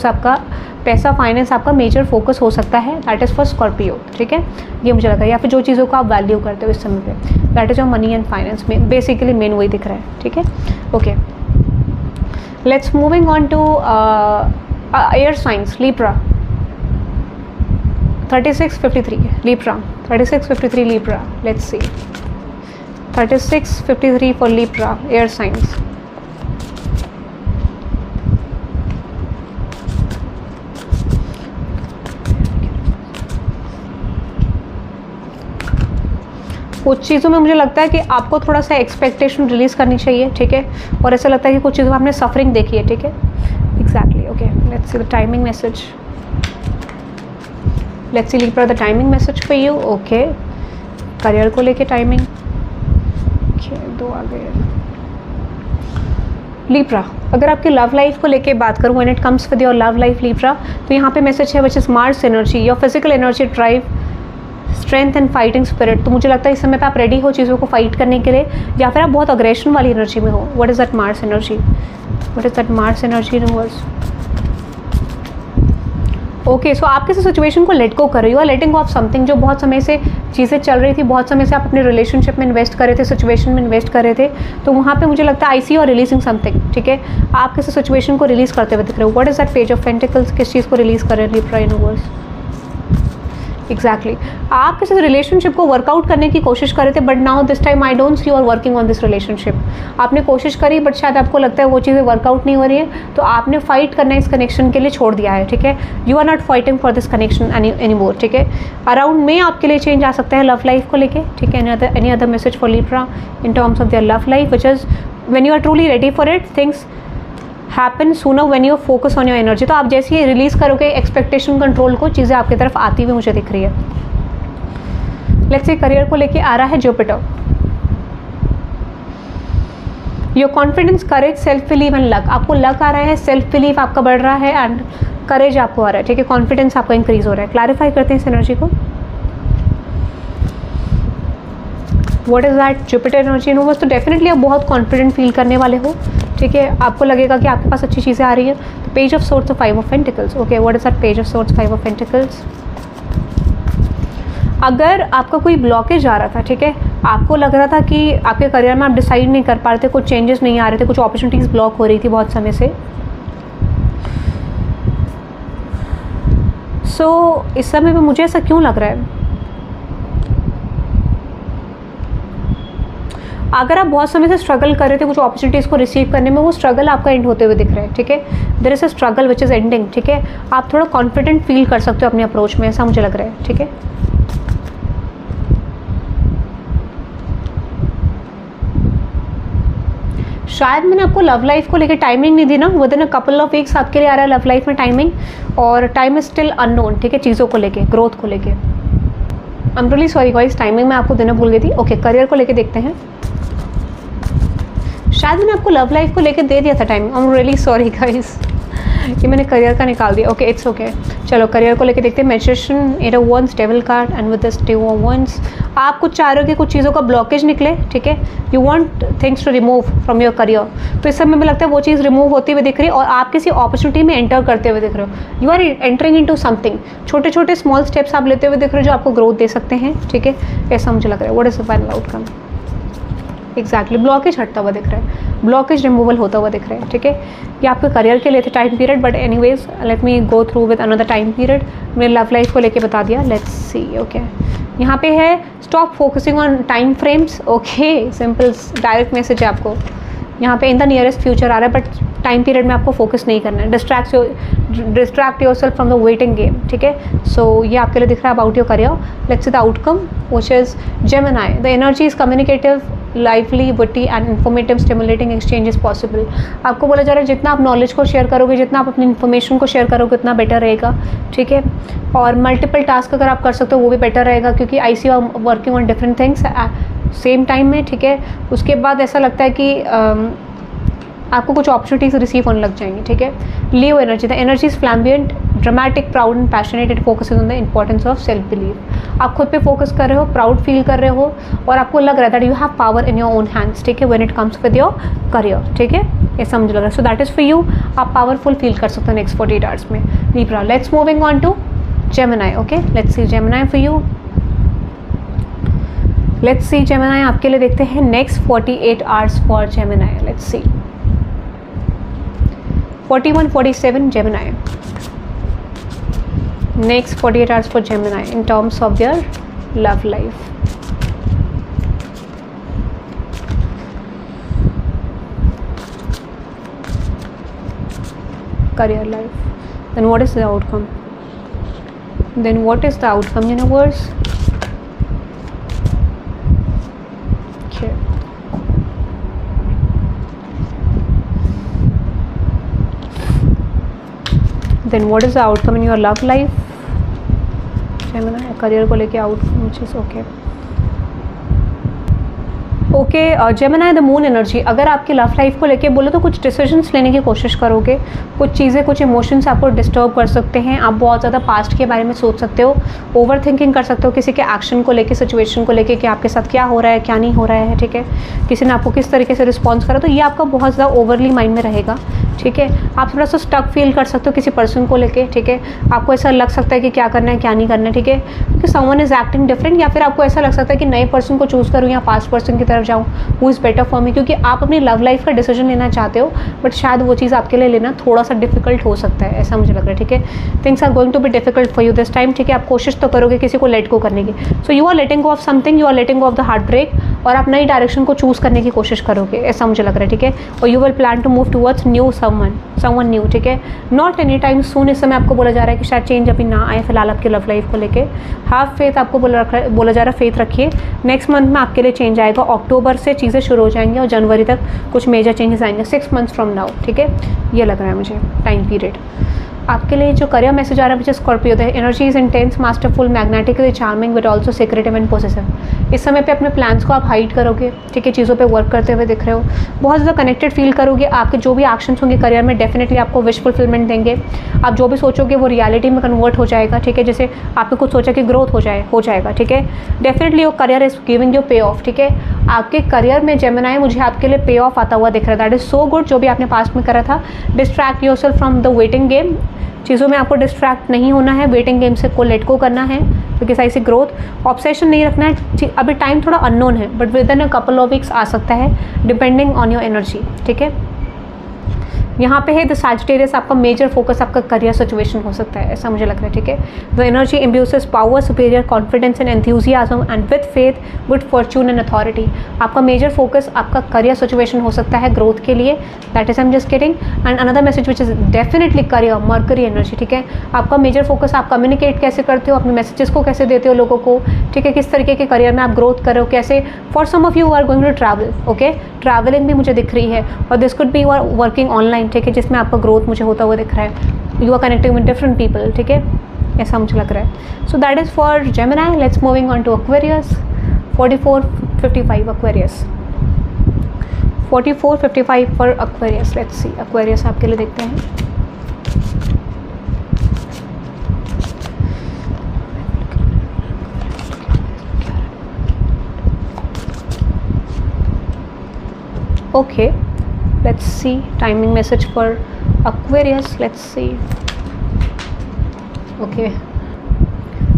आपका मेजर फोकस हो सकता है, दैट इज़ फॉर स्कॉर्पियो, ठीक है, ये मुझे लग रहा है, या फिर जो चीज़ों को आप वैल्यू करते हो इस समय पे, that is your money and finance में बेसिकली मेन वही दिख रहा है, ठीक है। Okay let's moving on to air signs Libra 3653 Libra 3653 Libra, let's see 3653 for Libra air signs। कुछ चीज़ों में मुझे लगता है कि आपको थोड़ा सा एक्सपेक्टेशन रिलीज़ करनी चाहिए, ठीक है, और ऐसा लगता है कि कुछ चीज़ों में आपने सफरिंग देखी है, ठीक है, exactly. Okay let's see the timing message, let's see Libra the timing message for you. Okay career को लेके टाइमिंग, ओके 2 आ गए। Libra अगर आपकी लव लाइफ को लेके बात करूँ, when it comes with your love life Libra, तो यहाँ पे मैसेज है which is Mars energy, your physical energy, drive, strength and fighting spirit. तो मुझे लगता है इस समय पे आप रेडी हो चीज़ों को फाइट करने के लिए, या फिर आप बहुत अग्रेशन वाली एनर्जी में हो। What is that Mars energy, what is that Mars energy universe. Okay so आप किसी सिचुएशन को लेट गो कर रही हो, लेटिंग गो ऑफ समथिंग जो बहुत समय से चीज़ें चल रही थी, बहुत समय से आप अपने रिलेशनशिप में इन्वेस्ट कर रहे थे, सिचुएशन में इन्वेस्ट कर रहे थे, तो वहाँ पे मुझे लगता है आई सी और रिलीजिंग समथिंग, ठीक है, आप किसी सिचुएशन को रिलीज़ करते हुए दिख रहे हो। What is that page of pentacles, किस चीज़ को रिलीज़ कर रहे हैं Libra यूनिवर्स। एग्जैक्टली आप किसी रिलेशनशिप को वर्कआउट करने की कोशिश कर रहे थे, but now this time I don't see you are working on this relationship. आपने कोशिश करी बट शायद आपको लगता है वो चीज़ें वर्कआउट नहीं हो रही है, तो आपने फाइट करना इस कनेक्शन के लिए छोड़ दिया है, ठीक है। You are not fighting for this connection any more, ठीक है। अराउंड में आपके लिए चेंज आ सकता है लव लाइफ को लेके, ठीक है। Any other message for Libra in terms of their love life, which is when you are truly ready for it, things happen sooner when you focus on your energy. तो आप जैसे ही रिलीज़ करोगे एक्सपेक्टेशन कंट्रोल को, चीज़ें आपकी तरफ आती हुई मुझे दिख रही है। लेट्स से करियर को लेके आ रहा है Jupiter, your confidence, courage, self believe and luck. आपको लक आ रहा है, सेल्फ बिलीव आपका बढ़ रहा है एंड करेज आपको आ रहा है, ठीक है, कॉन्फिडेंस आपका इंक्रीज हो रहा है। क्लैरिफाई करते हैं इस एनर्जी को। What is that Jupiter energy universe. तो डेफिनेटली आप बहुत कॉन्फिडेंट फील करने वाले हो, ठीक है, आपको लगेगा कि आपके पास अच्छी चीज़ें आ रही है। तो page of swords, 5 of pentacles. Okay what is that page of swords, 5 of pentacles. अगर आपका कोई ब्लॉकेज आ रहा था, ठीक है, आपको लग रहा था कि आपके करियर में आप डिसाइड नहीं कर पा रहे थे, कुछ चेंजेस नहीं आ रहे थे, कुछ अपॉर्चुनिटीज़ ब्लॉक हो रही थी बहुत समय से, सो इस समय पे मुझे ऐसा क्यों लग रहा है, अगर आप बहुत समय से स्ट्रगल कर रहे थे कुछ अपॉर्चुनिटीज़ को रिसीव करने में, वो स्ट्रगल आपका एंड होते हुए दिख रहा है, ठीक है, there is a struggle which is ending, ठीक है, आप थोड़ा कॉन्फिडेंट फील कर सकते हो अपने अप्रोच में, ऐसा मुझे लग रहा है, ठीक है। शायद मैंने आपको लव लाइफ को लेकर टाइमिंग नहीं दी ना, with in a couple of weeks आपके लिए आ रहा है लव लाइफ में टाइमिंग, और टाइम इज स्टिल अननोन, ठीक है, चीज़ों को लेके, ग्रोथ को लेके। आई am really sorry guys, timing मैं आपको देना भूल गई थी। ओके, करियर को लेके देखते हैं। शायद मैंने आपको लव लाइफ को लेके दे दिया था time. I am really sorry guys, ये मैंने करियर का निकाल दिया। Okay, it's okay. चलो करियर को लेके देखते हैं। Magician, eight of wands, devil card and with this two of wands. आप कुछ चाह रहे हो कि कुछ चीज़ों का ब्लॉकेज निकले, ठीक है, you want things to remove from your career. तो इस समय में लगता है वो चीज़ रिमूव होती हुई दिख रही है और आप किसी अपॉर्चुनिटी में एंटर करते हुए दिख रहे हो। You are entering into something. छोटे छोटे स्मॉल स्टेप्स आप लेते हुए दिख रहे हो जो आपको ग्रोथ दे सकते हैं, ठीक है, ऐसा मुझे लग रहा है। What is the final outcome? Exactly, blockage हटता हुआ दिख रहा है, ब्लॉकेज रिमूवल होता हुआ दिख रहा है, ठीक है। ये आपके करियर के लिए थे time period, but anyways let me go through with another time period. मैंने लव लाइफ को लेके बता दिया। Let's see. ओके, यहाँ पे है stop focusing on time frames. Okay, simple direct message है आपको यहाँ पे। इन द नियरेस्ट फ्यूचर आ रहा है, बट टाइम पीरियड में आपको फोकस नहीं करना है। Distract yourself from the waiting game, ठीक है। सो ये आपके लिए दिख रहा है about your career. Let's see the outcome which is Gemini. The energy is communicative, lively, witty and informative, stimulating exchange is possible. आपको बोला जा रहा है जितना आप नॉलेज को शेयर करोगे, जितना आप अपनी इन्फॉर्मेशन को शेयर करोगे, उतना बेटर रहेगा, ठीक है। और मल्टीपल टास्क अगर आप कर सकते हो वो भी बेटर रहेगा, क्योंकि I see you working on different things same time में, ठीक है। उसके बाद ऐसा लगता है कि आपको कुछ अपॉर्चुनिटीज रिसीव होने लग जाएंगी, ठीक है। Leo energy, the energy is flamboyant, dramatic, proud and passionate. It focuses on the importance of self believe. आप खुद पे फोकस कर रहे हो, प्राउड फील कर रहे हो, और आपको लग रहा है that you have power in your own hands, ठीक है, when it comes with your career, ठीक है, ऐसा मुझे लग रहा है। So that is for you. आप पावरफुल फील कर सकते हो नेक्स्ट 48 आवर्स में। Libra, let's moving on to Gemini. Okay, let's see Gemini for you. Let's see Gemini आपके लिए देखते हैं next 48 hours for Gemini. Let's see 41, 47 Gemini. Next 48 hours for Gemini in terms of their love life. Career life. Then what is the outcome? Then what is the outcome, universe? Okay. Then what is the outcome in your love life? Gemini, career को लेके outcome which is okay. Okay, Gemini the moon energy. अगर आपकी लव लाइफ को लेके बोलो तो कुछ डिसीजंस लेने की कोशिश करोगे, कुछ चीज़ें, कुछ इमोशंस आपको डिस्टर्ब कर सकते हैं। आप बहुत ज़्यादा पास्ट के बारे में सोच सकते हो, ओवर थिंकिंग कर सकते हो किसी के एक्शन को लेके, सिचुएशन को लेके कि आपके साथ क्या हो रहा है, क्या नहीं हो रहा है, ठीक है, किसी ने आपको किस तरीके से रिस्पॉन्स करा, तो ये आपका बहुत ज़्यादा ओवरली माइंड में रहेगा, ठीक है। आप थोड़ा सा स्टक फील कर सकते हो किसी पर्सन को लेके, ठीक है। आपको ऐसा लग सकता है कि क्या करना है, क्या नहीं करना है, ठीक है, क्योंकि समवन इज एक्टिंग डिफरेंट, या फिर आपको ऐसा लग सकता है कि नए पर्सन को चूज़ करूँ या पास्ट पर्सन की तरफ जाऊँ, who is better for me, क्योंकि आप अपनी लव लाइफ का डिसीजन लेना चाहते हो, बट शायद वो चीज़ आपके लिए लेना थोड़ा सा डिफिकल्ट हो सकता है, ऐसा मुझे लग रहा है, ठीक है। Things are going to be difficult for you this time, ठीक है। आप कोशिश तो करोगे किसी को लेट गो करने की। So you are letting go of something, you are letting go of the heartbreak, और आप नई डायरेक्शन को चूज़ करने की कोशिश करोगे, ऐसा मुझे लग रहा है, ठीक है। और you will plan to move towards new someone new, ठीक है, नॉट एनी टाइम सून। इस समय आपको बोला जा रहा है कि शायद चेंज अभी ना आए फिलहाल आपकी लव लाइफ को लेके। हाफ फेथ आपको बोला जा रहा है, फेथ रखिए। नेक्स्ट मंथ में आपके लिए चेंज आएगा, अक्टूबर से चीज़ें शुरू हो जाएंगी और जनवरी तक कुछ मेजर चेंजेस आएंगे, 6 months फ्रॉम नाउ, ठीक है, ये लग रहा है मुझे टाइम पीरियड। आपके लिए जो करियर मैसेज आ रहा है which is Scorpio, the energy is intense, masterful, magnetically charming, but also secretive and possessive. इस समय पे अपने प्लान्स को आप हाइड करोगे, ठीक है, चीज़ों पे वर्क करते हुए दिख रहे हो, बहुत ज़्यादा कनेक्टेड फील करोगे। आपके जो भी एक्शंस होंगे करियर में डेफिनेटली आपको विश फुलफिलमेंट देंगे। आप जो भी सोचोगे वो रियलिटी में कन्वर्ट हो जाएगा, ठीक है। जैसे आपने कुछ सोचा कि ग्रोथ हो जाएगा, ठीक है। Definitely your career is giving you पे ऑफ, ठीक है। आपके करियर में जेमिनी मुझे आपके लिए पे ऑफ आता हुआ दिख रहा है, दैट इज सो गुड। जो भी आपने पास्ट में करा था, distract yourself from the waiting game. चीज़ों में आपको डिस्ट्रैक्ट नहीं होना है, वेटिंग गेम से को लेट को करना है, बिकॉज ऐसी ग्रोथ ऑब्सेशन नहीं रखना है। अभी टाइम थोड़ा अननोन है, but within a couple of weeks आ सकता है, डिपेंडिंग ऑन योर एनर्जी, ठीक है। यहाँ पे है द सैजिटेरियस, आपका मेजर फोकस आपका करियर सिचुएशन हो सकता है, ऐसा मुझे लग रहा है, ठीक है। The energy imbues power, superior confidence and enthusiasm and with faith, good fortune and authority. आपका मेजर फोकस आपका करियर सिचुएशन हो सकता है ग्रोथ के लिए, that is I am just kidding. And another message which is definitely career, Mercury energy, ठीक है। आपका मेजर फोकस आप कम्युनिकेट कैसे करते हो, अपने मैसेजेस को कैसे देते हो लोगों को, ठीक है, किस तरीके के करियर में आप ग्रोथ कर रहे हो, कैसे। For some of you are going to travel, okay, travelling भी मुझे दिख रही है, और this could be you are working online, ठीक है, जिसमें आपका ग्रोथ मुझे होता हुआ दिख रहा है। You are connecting with different people, ठीक है, ऐसा मुझे लग रहा है। So that is for Gemini. Let's moving on to Aquarius. 44-55 Aquarius, 44-55 for Aquarius. Let's see Aquarius आपके लिए देखते हैं। Okay, let's see timing message for Aquarius. Let's see. Okay,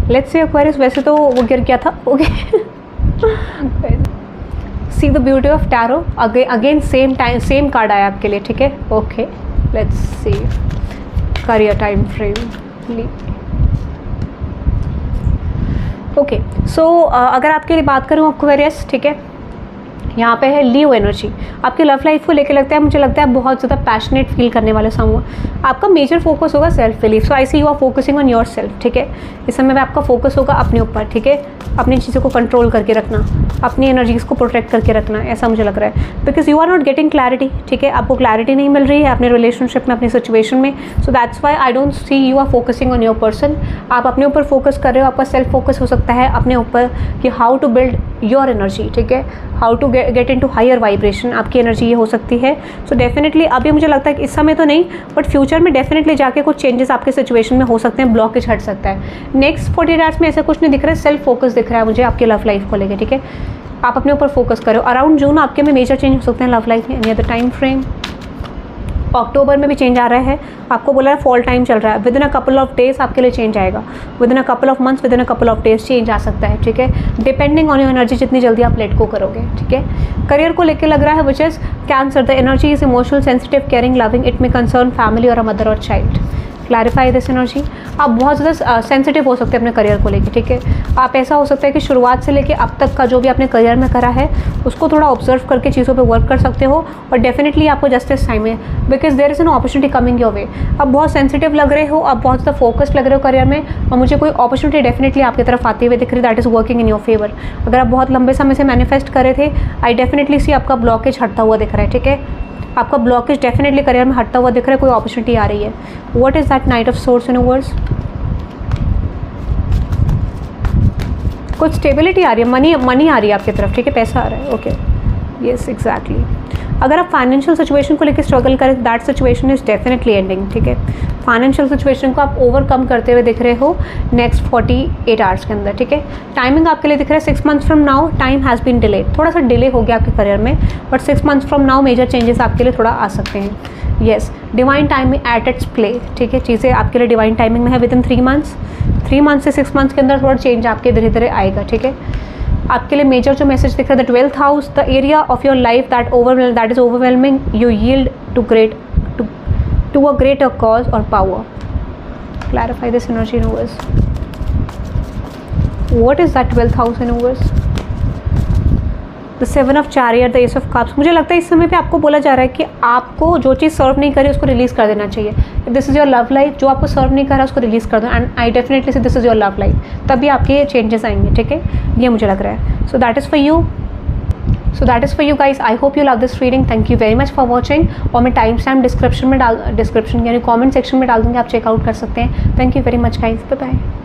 let's see Aquarius. वैसे तो वो गिर गया था, okay. See the beauty of tarot. Again same time same card आया आपके लिए, ठीक है। Okay, let's see career time frame. Okay, so अगर आपके लिए बात करूँ Aquarius, ठीक है, यहाँ पे है लियो एनर्जी। आपकी लव लाइफ को लेकर लगता है, मुझे लगता है आप बहुत ज़्यादा पैशनेट फील करने वाले समूह। आपका मेजर फोकस होगा self belief, so I see you are focusing on your self, ठीक है। इस समय में आपका फोकस होगा अपने ऊपर, ठीक है, अपनी चीज़ों को कंट्रोल करके रखना, अपनी एनर्जीज़ को प्रोटेक्ट करके रखना, ऐसा मुझे लग रहा है। Because you are not getting clarity, ठीक है, आपको क्लैरिटी नहीं मिल रही है अपने रिलेशनशिप में, अपनी सिचुएशन में। So that's why I don't see you are focusing on your person. आप अपने ऊपर फोकस कर रहे हो, आपका सेल्फ फोकस हो सकता है अपने ऊपर कि how to build your energy, ठीक है, how to get into higher vibration, आपकी एनर्जी ये हो सकती है। सो डेफिनेटली अभी मुझे लगता है कि इस समय तो नहीं, बट फ्यूचर में डेफिनेटली जाके कुछ चेंजेस आपके सिचुएशन में हो सकते हैं, ब्लॉकेज हट सकता है। नेक्स्ट 48 आवर्स में ऐसा कुछ नहीं दिख रहा है, सेल्फ फोकस दिख रहा है मुझे आपकी लव लाइफ को लेकर, ठीक है। आप अपने ऊपर फोकस करो। अराउंड जून आपके में मेजर चेंज हो सकते हैं लव लाइफ में, एनी अदर टाइम फ्रेम। अक्टूबर में भी चेंज आ रहा है, आपको बोला है फॉल टाइम चल रहा है, within a couple of days आपके लिए चेंज आएगा, within a couple of months, within a couple of days change आ सकता है, ठीक है, डिपेंडिंग ऑन योर एनर्जी, जितनी जल्दी आप लेट को करोगे, ठीक है। करियर को लेकर लग रहा है which is cancer, the energy is emotional, sensitive, caring, loving, it may concern family और अ मदर और चाइल्ड। Clarify this energy. आप बहुत ज़्यादा सेंसिटिव हो सकते हैं अपने करियर को लेके, ठीक है। आप ऐसा हो सकता है कि शुरुआत से लेके अब तक का जो भी आपने करियर में करा है उसको थोड़ा ऑब्जर्व करके चीज़ों पे वर्क कर सकते हो, और डेफिनेटली आपको जस्टिस टाइम है, because there is an opportunity coming your way. आप बहुत सेंसिटिव लग रहे हो, आप बहुत ज़्यादा फोकस्ड लग रहे हो करियर में, और मुझे कोई अपॉर्चुनिटी डेफिनेटली आपकी तरफ आती हुई दिख रही, that is working in your favour. अगर आप बहुत लंबे समय से मैनिफेस्ट कर रहे थे, आई डेफिनेटली सी आपका ब्लॉकेज हटता हुआ दिख रहा है, ठीक है। आपका ब्लॉकेज डेफिनेटली करियर में हटता हुआ दिख रहा है, कोई अपॉर्चुनिटी आ रही है। What is that night of source universe? कुछ स्टेबिलिटी आ रही है, मनी आ रही है आपकी तरफ, ठीक है, पैसा आ रहा है, ओके, यस एग्जैक्टली। अगर आप फाइनेंशियल सिचुएशन को लेकर स्ट्रगल करें, that situation is definitely ending, ठीक है। फाइनेंशियल सिचुएशन को आप ओवरकम करते हुए दिख रहे हो नेक्स्ट 48 आवर्स के अंदर, ठीक है। टाइमिंग आपके लिए दिख रहा है 6 months from now, time has been delayed, थोड़ा सा डिले हो गया आपके करियर में, but 6 months from now major changes आपके लिए थोड़ा आ सकते हैं। Yes, divine timing at its play, ठीक है, चीज़ें आपके लिए डिवाइन टाइमिंग में है। विद इन 3 मंथ्स, 3 मंथ्स से 6 मंथ्स के अंदर थोड़ा चेंज आपके धीरे धीरे आएगा, ठीक है। आपके लिए मेजर जो मैसेज दिख रहा है, the 12th house, the area of your life that is overwhelming, you yield to a greater cause और power. Clarify this energy universe. What is that 12th house universe? The 7 of Chariot, the Ace of Cups. मुझे लगता है इस समय पे आपको बोला जा रहा है कि आपको जो चीज़ सर्व नहीं करी उसको रिलीज़ कर देना चाहिए। This is your love life, जो आपको सर्व नहीं कर रहा उसको रिलीज़ कर दो, एंड आई डेफिनेटली से this is your love life, तभी आपके चेंजेस आएंगे, ठीक है, ये मुझे लग रहा है। So that is for you, so that is for you guys. I hope you love this reading. Thank you very much for watching, और मैं टाइम स्टैम्प डिस्क्रिप्शन यानी कॉमेंट सेक्शन में डाल दूँगी, आप चेकआउट कर सकते हैं। Thank you very much guys, bye bye.